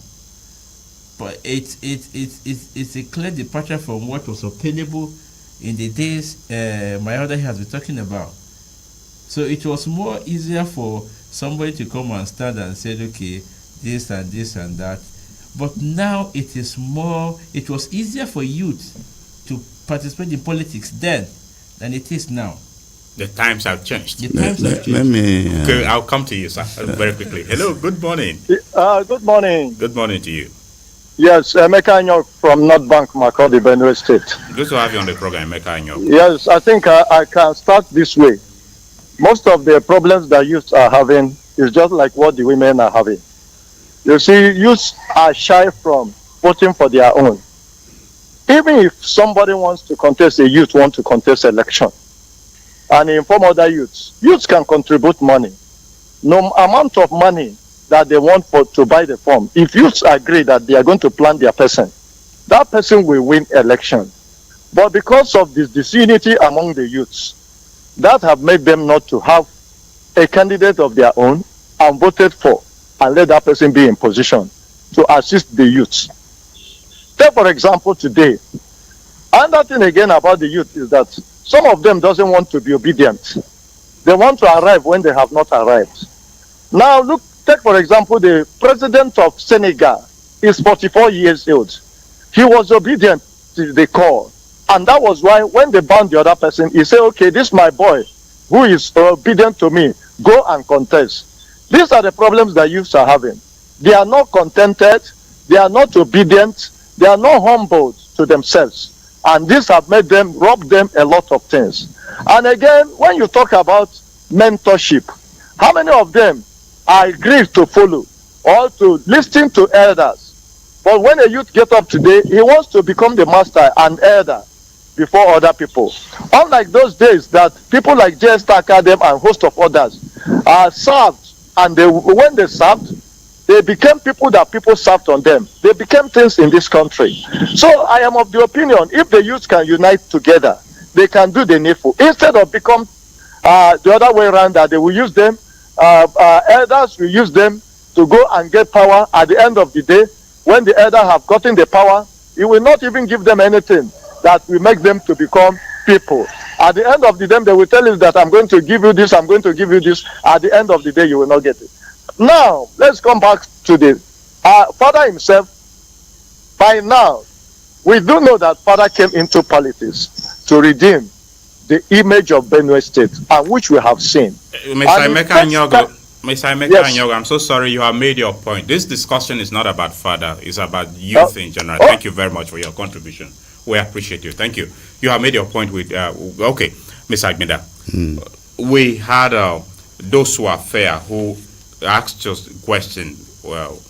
but it's a clear departure from what was obtainable in the days my other has been talking about. So it was more easier for somebody to come and stand and say, okay, this and this and that. But now it was easier for youth to participate in politics then than it is now. The times have changed. Let me. Okay, I'll come to you, sir, very quickly. Hello, good morning. Good morning. Good morning to you. Yes, Emeka Anyok from North Bank, Makurdi, Benue State. Good to have you on the program, Emeka Anyok. Yes, I think I can start this way. Most of the problems that youths are having is just like what the women are having. You see, youths are shy from voting for their own. Even if somebody wants to contest, a youth wants to contest election and inform other youths, youths can contribute money. No amount of money that they want to buy the form. If youths agree that they are going to plan their person, that person will win election. But because of this disunity among the youths, that have made them not to have a candidate of their own and voted for and let that person be in position to assist the youths. Take for example today, another thing again about the youth is that some of them doesn't want to be obedient. They want to arrive when they have not arrived. Now look, take for example the president of Senegal is 44 years old. He was obedient to the call. And that was why when they bound the other person, he said, okay, this is my boy who is obedient to me. Go and contest. These are the problems that youths are having. They are not contented. They are not obedient. They are not humbled to themselves. And this have made them, rob them a lot of things. And again, when you talk about mentorship, how many of them are agreed to follow or to listen to elders? But when a youth get up today, he wants to become the master and elder before other people. Unlike those days that people like J.S. Academy and host of others are served, and when they served, they became people that people served on them. They became things in this country. So I am of the opinion, if the youth can unite together, they can do the needful. Instead of become the other way around, that they will use them, elders will use them to go and get power. At the end of the day, when the elder have gotten the power, he will not even give them anything that will make them to become people. At the end of the day, they will tell you that I'm going to give you this, I'm going to give you this. At the end of the day, you will not get it. Now, let's come back to the Father himself. By now, we do know that Father came into politics to redeem the image of Benue State, and which we have seen. Mr. Emeka Anyok, I'm so sorry, you have made your point. This discussion is not about Father, it's about youth in general. Thank you very much for your contribution. We appreciate you. Thank you. You have made your point with, okay, Mr. Agbinda. We had those who are fair who asked us the question, well,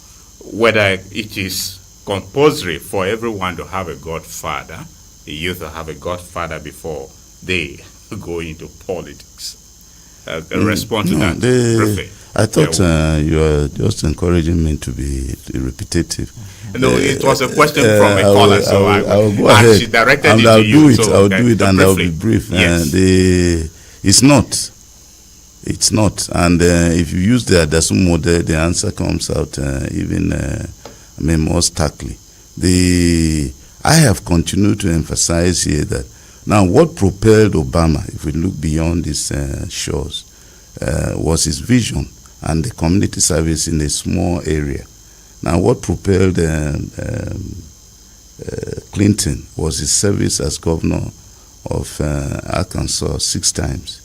whether it is compulsory for everyone to have a godfather, the youth to have a godfather before they go into politics. Respond to that. I thought you were just encouraging me to be repetitive. No, it was a question from a caller, so I will go ahead. She directed and it I'll to you. I'll do it, and I'll be brief. Yes. It's not. It's not. And if you use the Adasu model, the answer comes out more starkly. I have continued to emphasize here that now what propelled Obama, if we look beyond these shores, was his vision and the community service in a small area. Now what propelled Clinton was his service as governor of Arkansas 6 times.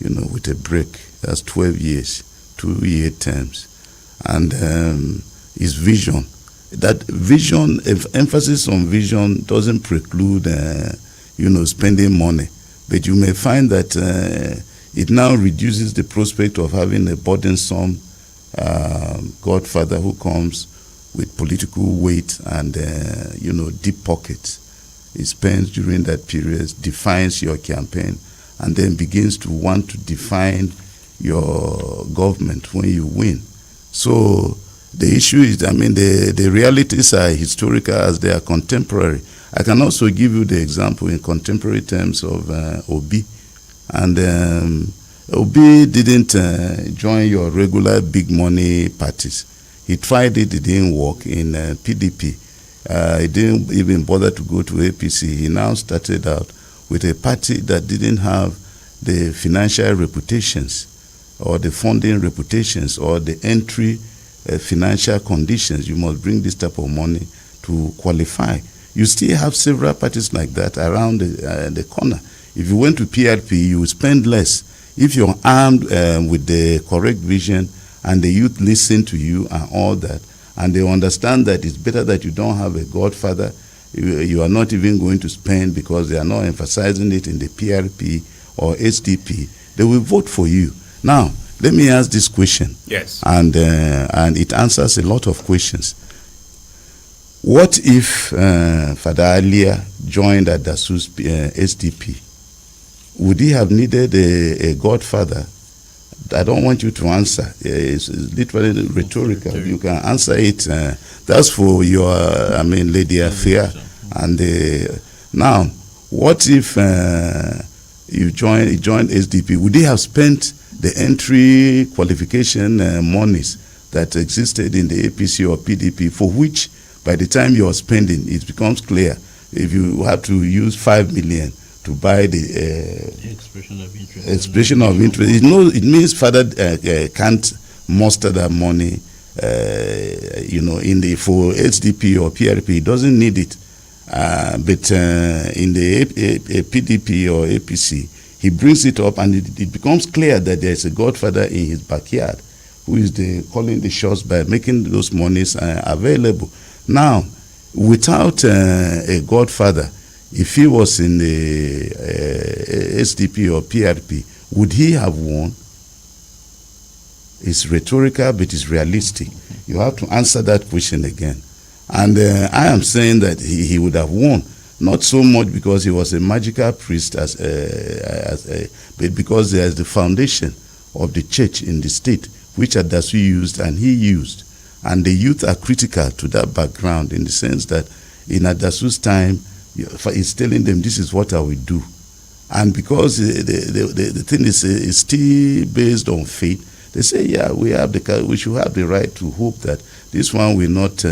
With a break. That's 12 years, 2-year terms. And his vision, that vision, emphasis on vision doesn't preclude, spending money. But you may find that it now reduces the prospect of having a burdensome godfather who comes with political weight and, deep pockets. He spends during that period, defines your campaign, and then begins to want to define your government when you win. So the issue is, the realities are historical as they are contemporary. I can also give you the example in contemporary terms of Obi. And Obi didn't join your regular big money parties. He tried it didn't work in PDP. He didn't even bother to go to APC. He now started out with a party that didn't have the financial reputations or the funding reputations or the entry financial conditions. You must bring this type of money to qualify. You still have several parties like that around the corner. If you went to PRP, you would spend less. If you're armed with the correct vision and the youth listen to you and all that, and they understand that it's better that you don't have a godfather, you are not even going to spend because they are not emphasizing it in the PRP or SDP, they will vote for you. Now, let me ask this question. Yes. And it answers a lot of questions. What if Father Alia joined Adasu's SDP? Would he have needed a godfather? I don't want you to answer. It's literally rhetorical. You can answer it. That's for your, lady affair. And now, what if you joined SDP? Would he have spent the entry qualification monies that existed in the APC or PDP, for which by the time you are spending, it becomes clear if you have to use 5 million to buy the expression of interest. It means father can't muster that money, for SDP or PRP. He doesn't need it. But in the PDP or APC, he brings it up, and it becomes clear that there is a godfather in his backyard who is calling the shots by making those monies available. Now, without a godfather, if he was in the SDP or PRP, would he have won? It's rhetorical, but it's realistic. You have to answer that question again. And I am saying that he would have won, not so much because he was a magical priest, but because there is the foundation of the church in the state, which Adasu used and he used. And the youth are critical to that background in the sense that in Adasu's time, he's telling them, this is what I will do. And because the thing is still based on faith, they say, yeah, we should have the right to hope that this one will not.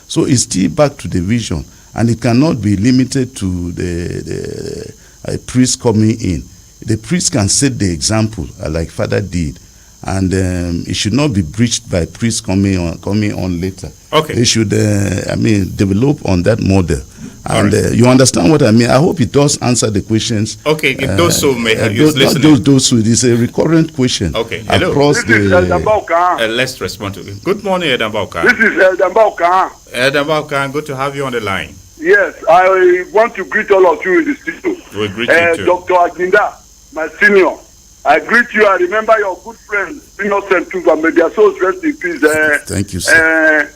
So it's still back to the vision, and it cannot be limited to the priest coming in. The priest can set the example, like Father did, and it should not be breached by priests coming on later. Okay. They should, develop on that model. And you understand what I mean? I hope it does answer the questions. Okay, if those who may have used listening. Those who, it is a recurrent question. Okay, hello. Across let's respond to it. Good morning, Edambauka. This is Edambauka. Edambauka, good to have you on the line. Yes, I want to greet all of you in the studio. We greet you too. Dr. Agbinda, my senior. I greet you. I remember your good friend, Innocent Tuva, may their souls rest in peace. Thank you, sir.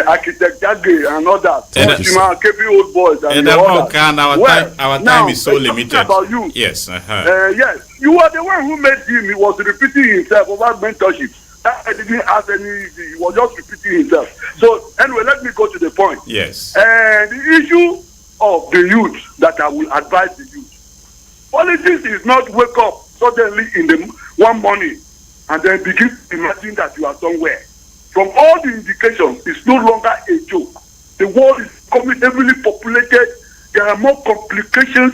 Architect Jagge and others. KB old boys and our time is so limited. About you. Yes. Yes, you are the one who made him. He was repeating himself about mentorship. I didn't ask any. He was just repeating himself. So anyway, let me go to the point. Yes. The issue of the youth that I will advise the youth. Politics is not wake up suddenly in the one morning and then begin to imagine that you are somewhere. From all the indications, it's no longer a joke. The world is becoming heavily populated. There are more complications,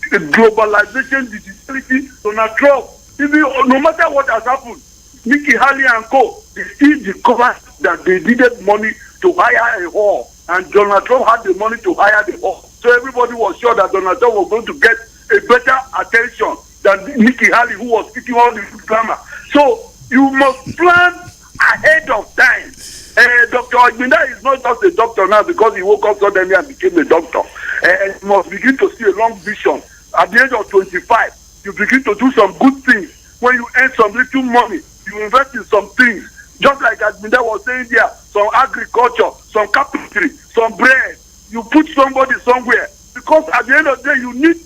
globalization, digitality. Donald Trump, even no matter what has happened, Nikki Haley and co, they still discovered that they needed money to hire a hall, and Donald Trump had the money to hire the hall. So everybody was sure that Donald Trump was going to get a better attention than Nikki Haley, who was speaking all the grammar. So you must plan ahead of time. Dr. Agbinda is not just a doctor now because he woke up suddenly and became a doctor. You must begin to see a long vision. At the age of 25, you begin to do some good things. When you earn some little money, you invest in some things. Just like Agbinda was saying there, some agriculture, some carpentry, some bread. You put somebody somewhere. Because at the end of the day, you need,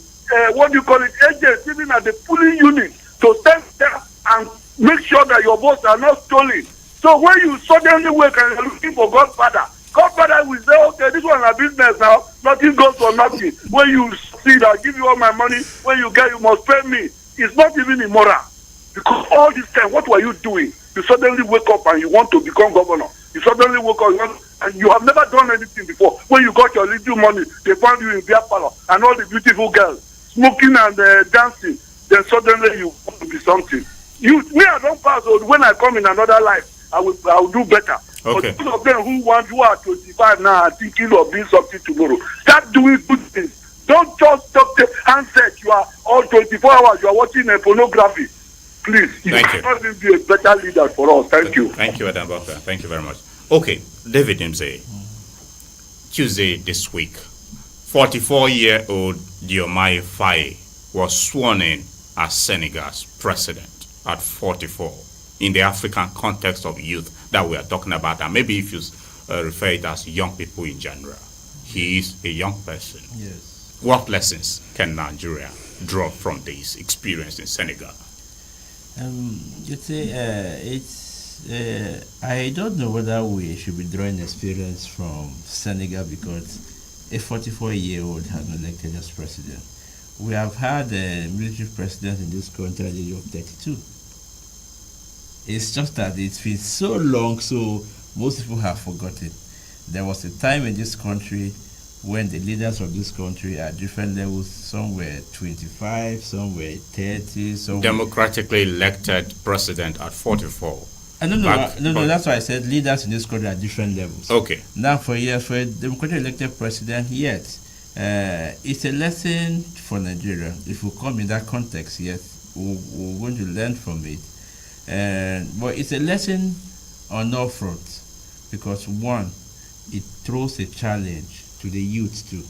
agents, even at the pooling unit, to stand there and make sure that your votes are not stolen. So when you suddenly wake and you're looking for Godfather will say, okay, this one is a business now, nothing goes for nothing. When you see that, I'll give you all my money, when you get, you must pay me. It's not even immoral. Because all this time, what were you doing? You suddenly wake up and you want to become governor. You suddenly wake up and you have never done anything before. When you got your little money, they found you in their parlor and all the beautiful girls smoking and dancing. Then suddenly you want to be something. I don't pass. When I come in another life, I will do better. Okay. But those of them who are 25 now and thinking of doing something tomorrow, start doing good things. Don't just talk the handset. You are all 24 hours. You are watching a pornography. Please, Thank you. Must be a better leader for us. Thank you. Thank you, Adam Baka. Thank you very much. Okay, David Imze. Tuesday this week, 44-year-old Diomaye Faye was sworn in as Senegal's president at 44 in the African context of youth that we are talking about, and maybe if you refer it as young people in general. He is a young person. Yes. What lessons can Nigeria draw from this experience in Senegal? I don't know whether we should be drawing experience from Senegal because a 44-year-old has been elected as president. We have had a military president in this country at the age of 32. It's just that it's been so long, so most people have forgotten. There was a time in this country when the leaders of this country at different levels, some were 25, some were 30, some Democratically elected president at 44. No, that's why I said leaders in this country at different levels. Okay. Now, for a democratically elected president, yet, it's a lesson for Nigeria. If we come in that context, yes, we're going to learn from it. But it's a lesson on all fronts because, one, it throws a challenge to the youth too.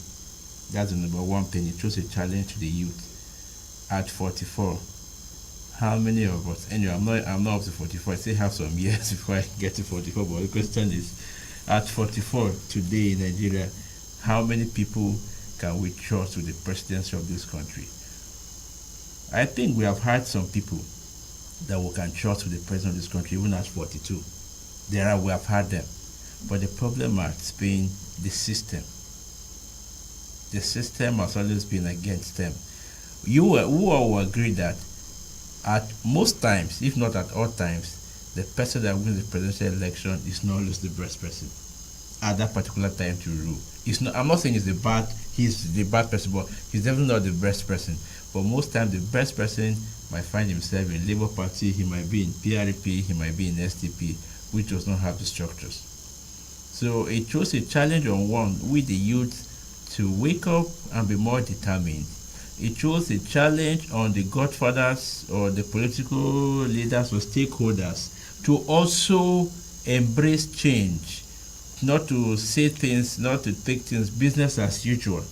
That's the number one thing. It throws a challenge to the youth. At 44, how many of us? Anyway, I'm not up to 44. I still have some years before I get to 44. But the question is, at 44 today in Nigeria, how many people can we trust with the presidency of this country? I think we have had some people that we can trust with the president of this country, even at 42. We have had them. But the problem has been the system. The system has always been against them. You will agree that at most times, if not at all times, the person that wins the presidential election is not always the best person at that particular time to rule. It's not. I'm not saying he's the bad person, but he's definitely not the best person. But most times, the best person might find himself in Labour Party. He might be in PRP. He might be in SDP, which does not have the structures. So it throws a challenge on one with the youth to wake up and be more determined. It throws a challenge on the godfathers or the political leaders or stakeholders to also embrace change, not to say things, not to take things business as usual.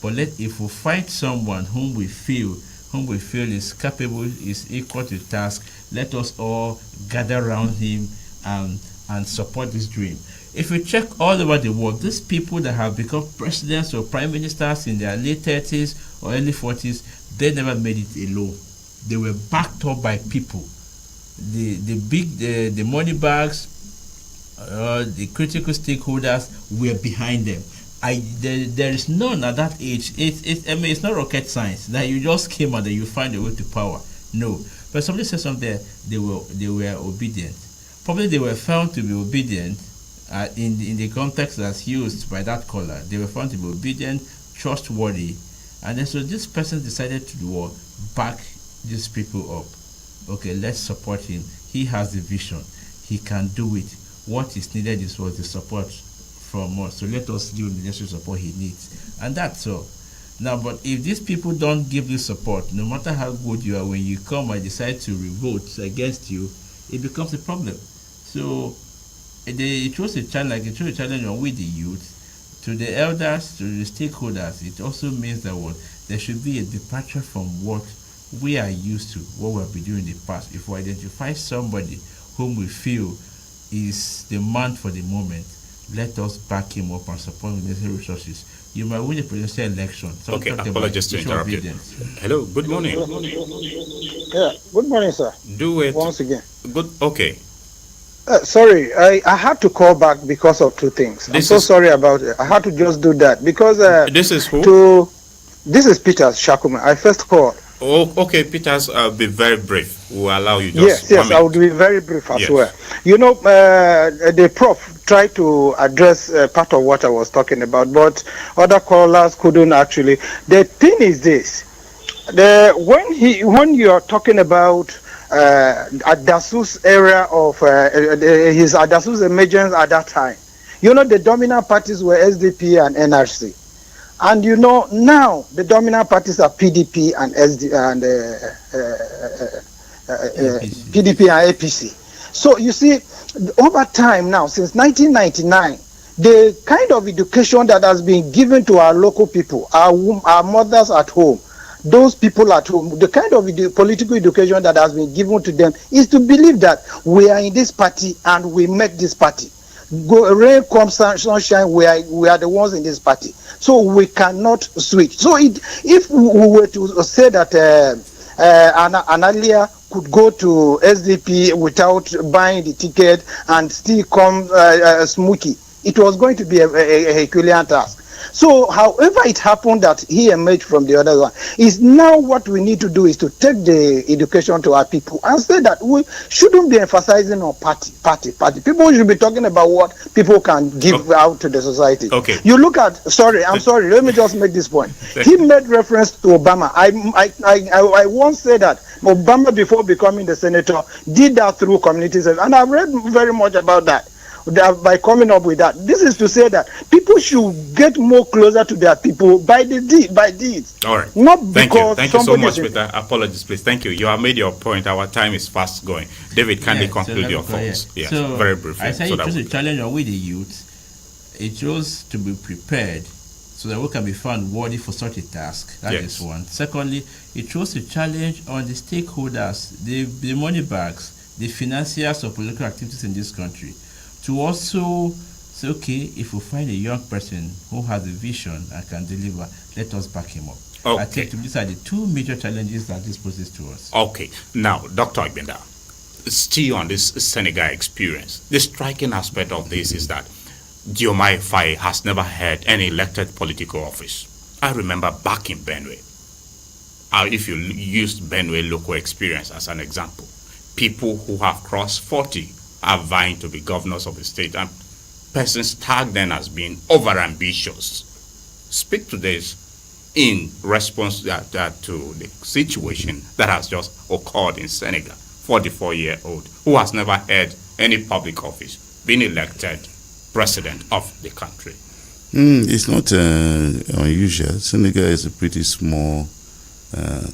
But if we find someone whom we feel is capable, is equal to the task, let us all gather around him and support this dream. If you check all over the world, these people that have become presidents or prime ministers in their late 30s or early 40s, they never made it alone. They were backed up by people. The money bags, the critical stakeholders were behind them. There is none at that age. It's not rocket science that you just came and then you find a way to power. No. But somebody said something there, they were obedient. Probably they were found to be obedient in the context that's used by that caller. They were found to be obedient, trustworthy, and then so this person decided to back these people up. Okay, let's support him. He has the vision. He can do it. What is needed was the support from us. So let us give him the necessary support he needs. And that's all. Now, but if these people don't give you support, no matter how good you are, when you come and decide to revolt against you, it becomes a problem. So it throws a challenge on with the youth, to the elders, to the stakeholders. It also means that there should be a departure from what we are used to, what we have been doing in the past. If we identify somebody whom we feel is the man for the moment, let us back him up and support him with necessary resources. You might win the presidential election. Okay, apologies to interrupt you. Hello, good morning. Yeah, good morning, sir. Do it. Once again. Good, okay. Sorry, I had to call back because of two things. I'm so sorry about it. I had to just do that because... this is who? This is Peters Shakuma. I first called. Oh, okay, Peters, be very brief. We'll allow you just Yes, I would be very brief as Yes. well. You know, the prof tried to address part of what I was talking about, but other callers couldn't actually. The thing is this: when you are talking about Adasu's era of his Adasu's emergence at that time, you know, the dominant parties were SDP and NRC. And you know, now the dominant parties are PDP and PDP and APC. So you see, over time now, since 1999, the kind of education that has been given to our local people, our mothers at home, those people at home, the kind of political education that has been given to them is to believe that we are in this party and we make this party. Go rain, come sunshine, we are the ones in this party. So we cannot switch. So if we were to say that Analia could go to SDP without buying the ticket and still come smoky, it was going to be a Herculean task. So, however it happened that he emerged from the other one, is now what we need to do is to take the education to our people and say that we shouldn't be emphasizing on party. People should be talking about what people can give out to the society. Okay. You look at, I'm sorry, let me just make this point. He made reference to Obama. I once said that Obama, before becoming the senator, did that through community service, and I've read very much about that. By coming up with that, this is to say that people should get more closer to their people by deeds. All right. Not Thank you. because Thank you so much, somebody Peter. Apologies, please. Thank you. You have made your point. Our time is fast going. David, kindly Yeah, conclude so your let me go, thoughts. yeah. Yes, So very briefly. I say so it that was a we- challenge on with the youth. It was to be prepared so that we can be found worthy for such a task. That is Yes. one. Secondly, it was a challenge on the stakeholders, the money bags, the financiers of political activities in this country, to also say, okay, if we find a young person who has a vision and can deliver, let us back him up. Okay. I think these are the two major challenges that this poses to us. Okay. Now, Dr. Agbinda, still on this Senegal experience, the striking aspect of this is that Diomaye Faye has never had any elected political office. I remember back in Benue, if you used Benue local experience as an example, people who have crossed 40 are vying to be governors of the state, and persons tagged them as being overambitious. Speak to this in response to the situation that has just occurred in Senegal. 44-year-old who has never had any public office being elected president of the country. It's not unusual. Senegal is a pretty small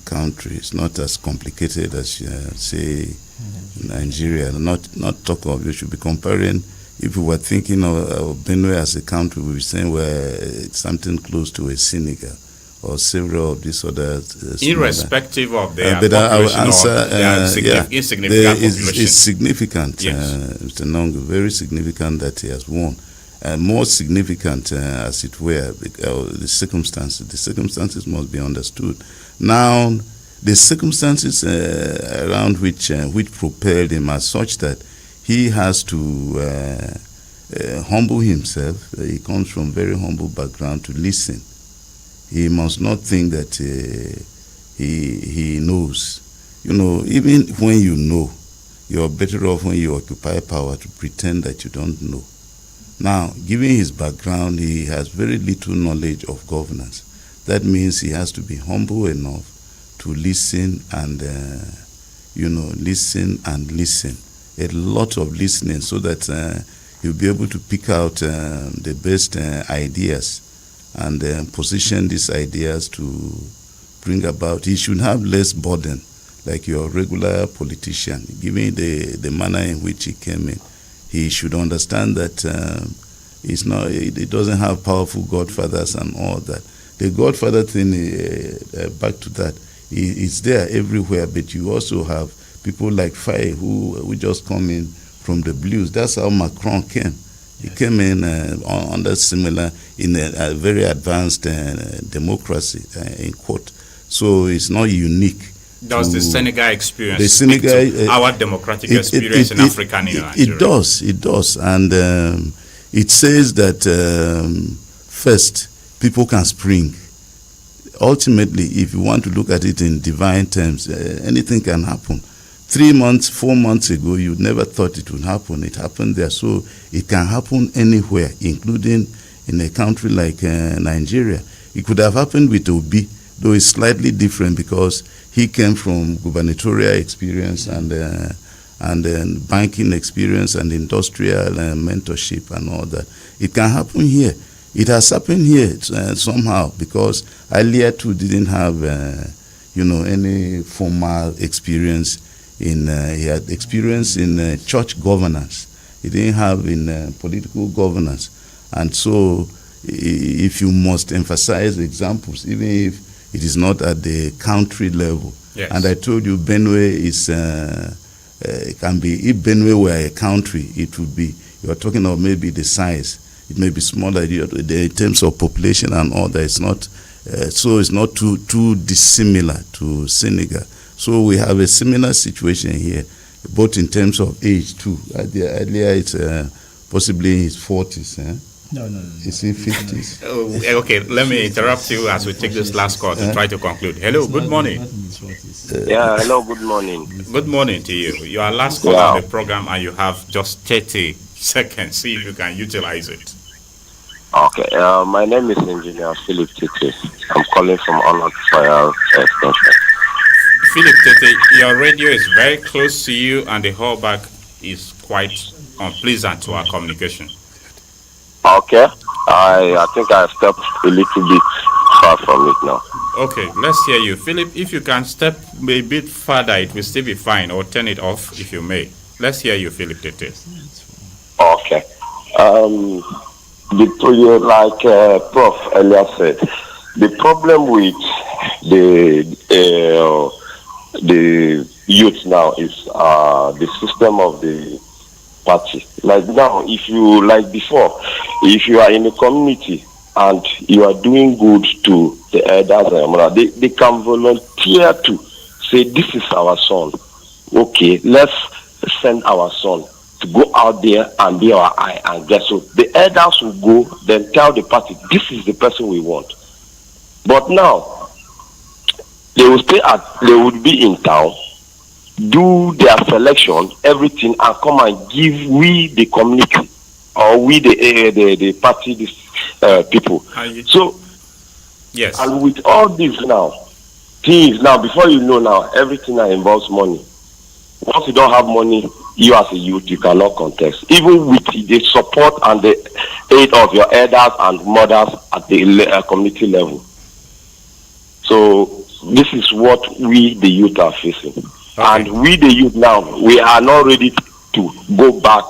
country. It's not as complicated as say Nigeria. Not talk of, you should be comparing. If we were thinking of Benue as a country, we would be saying it's something close to a Senegal or several of these other irrespective of their but I will population answer, or their insignificant population. It's significant, Yes. Mr. Nongu, very significant that he has won. More significant, as it were, the circumstances. The circumstances must be understood. Now, the circumstances around which propelled him are such that he has to humble himself. He comes from very humble background to listen. He must not think that he knows. You know, even when you know, you're better off when you occupy power to pretend that you don't know. Now, given his background, he has very little knowledge of governance. That means he has to be humble enough to listen and, listen. A lot of listening so that he'll be able to pick out the best ideas and position these ideas to bring about. He should have less burden like your regular politician. Given the manner in which he came in, he should understand that he doesn't have powerful godfathers and all that. The godfather thing, back to that, it's there everywhere, but you also have people like Faye who just come in from the blues. That's how Macron came. He came in under similar, in a very advanced democracy, in quote. So it's not unique. Does the Senegal experience speak to our democratic experience in Africa and in Nigeria? It does. And it says that first, people can spring. Ultimately, if you want to look at it in divine terms, anything can happen. 3 months, 4 months ago, you never thought it would happen. It happened there. So it can happen anywhere, including in a country like Nigeria. It could have happened with Obi, though it's slightly different because he came from gubernatorial experience and banking experience and industrial mentorship and all that. It can happen here. It has happened here somehow because earlier too didn't have, any formal experience he had experience in church governance. He didn't have in political governance. And so if you must emphasize examples, even if it is not at the country level. Yes. And I told you Benue is, can be, if Benue were a country, it would be, you are talking of maybe the size. It may be smaller in terms of population and all that. It's not, so it's not too dissimilar to Senegal. So we have a similar situation here, both in terms of age too. Earlier it's possibly in his 40s. No. Is he 50s? Okay, let me interrupt you as we take this last call to try to conclude. Hello, good morning. Yeah, hello, good morning. Good morning to you. You are last call on the program and you have just 30 seconds. See if you can utilize it. Okay, my name is Engineer Philip Tete. I'm calling from Honored Fire Extension. Philip Tete, your radio is very close to you and the hallback is quite unpleasant to our communication. Okay, I think I stepped a little bit far from it now. Okay, let's hear you. Philip, if you can step a bit further, it will still be fine, or turn it off if you may. Let's hear you, Philip Tete. Okay. Like Prof. earlier said, the problem with the youth now is the system of the party. Like now, if you, like before, if you are in a community and you are doing good to the elders, they can volunteer to say, this is our son. Okay, let's send our son to go out there and be our eye and get. So the elders will go, then tell the party, this is the person we want. But now, they will they would be in town, do their selection, everything, and come and give we the community or we the party people. So yes, and with all this now, things now, before you know now, everything now involves money. Once you don't have money, you as a youth, you cannot contest. Even with the support and the aid of your elders and mothers at the community level. So this is what we the youth are facing. Okay. And we the youth now, we are not ready to go back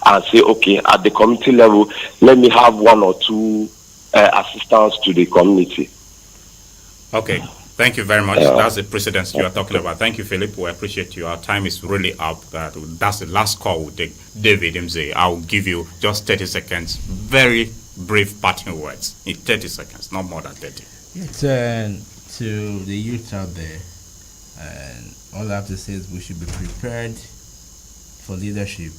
and say, okay, at the community level, let me have 1 or 2 assistants to the community. Okay, thank you very much. That's the precedence you are talking about. Thank you, Philip. We appreciate you. Our time is really up. That's the last call we'll take. David Mze, I'll give you just 30 seconds. Very brief parting words in 30 seconds, not more than 30. It's to the youth out there, and all I have to say is we should be prepared for leadership.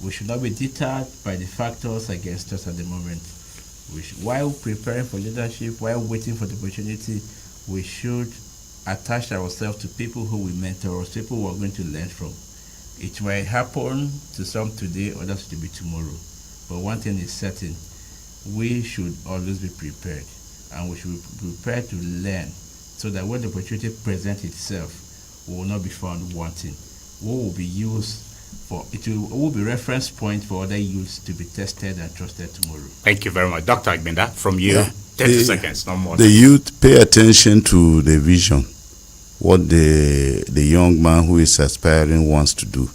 We should not be deterred by the factors against us at the moment. While preparing for leadership, while waiting for the opportunity, we should attach ourselves to people who will mentor us, people who are going to learn from. It might happen to some today, others to be tomorrow. But one thing is certain, we should always be prepared, and we should be prepared to learn so that when the opportunity presents itself, we will not be found wanting. What will be used for it will be reference point for other youths to be tested and trusted tomorrow. Thank you very much. Dr. Agbinda, from you, 30 seconds, no more. The youth, pay attention to the vision, what the young man who is aspiring wants to do,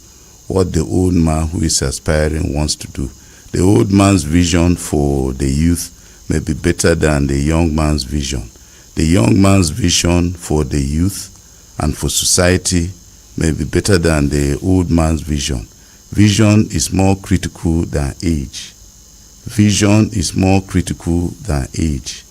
what the old man who is aspiring wants to do. The old man's vision for the youth may be better than the young man's vision. The young man's vision for the youth and for society may be better than the old man's vision. Vision is more critical than age. Vision is more critical than age.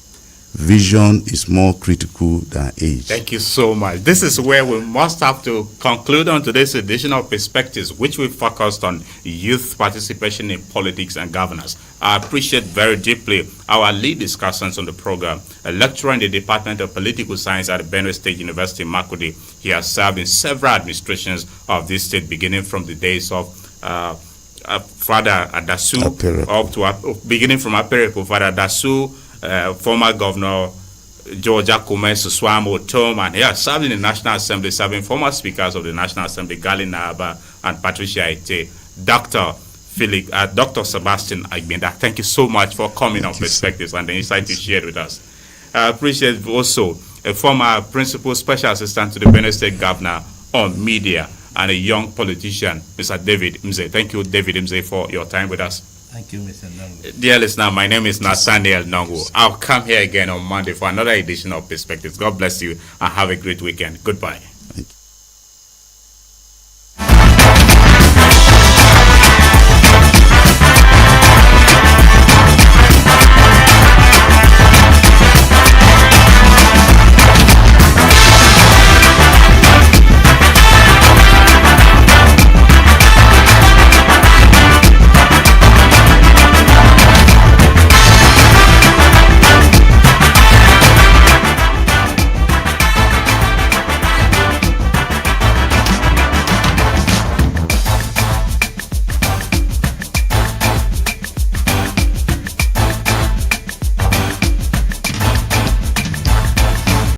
vision is more critical than age. Thank you so much. This is where we must have to conclude on today's edition of Perspectives, which we focused on youth participation in politics and governance. I appreciate very deeply our lead discussants on the program, a lecturer in the Department of Political Science at Benue State University, Makurdi. He has served in several administrations of this state, beginning from the days of Father Adasu, beginning from Aperepo, Father Adasu, former Governor Georgia Kume Suswamo Tom, and he has served in the National Assembly, serving former speakers of the National Assembly, Gali Naba and Patricia Ete. Dr. Sabastian Agbinda, thank you so much for coming on Perspectives and the insight you shared with us. I appreciate also a former Principal Special Assistant to the Benue State Governor on Media and a young politician, Mr. David Mze. Thank you, David Mze, for your time with us. Thank you, Mr. Nongu. Dear listener, my name is Nathaniel Nongu. I'll come here again on Monday for another edition of Perspectives. God bless you and have a great weekend. Goodbye. Thank you.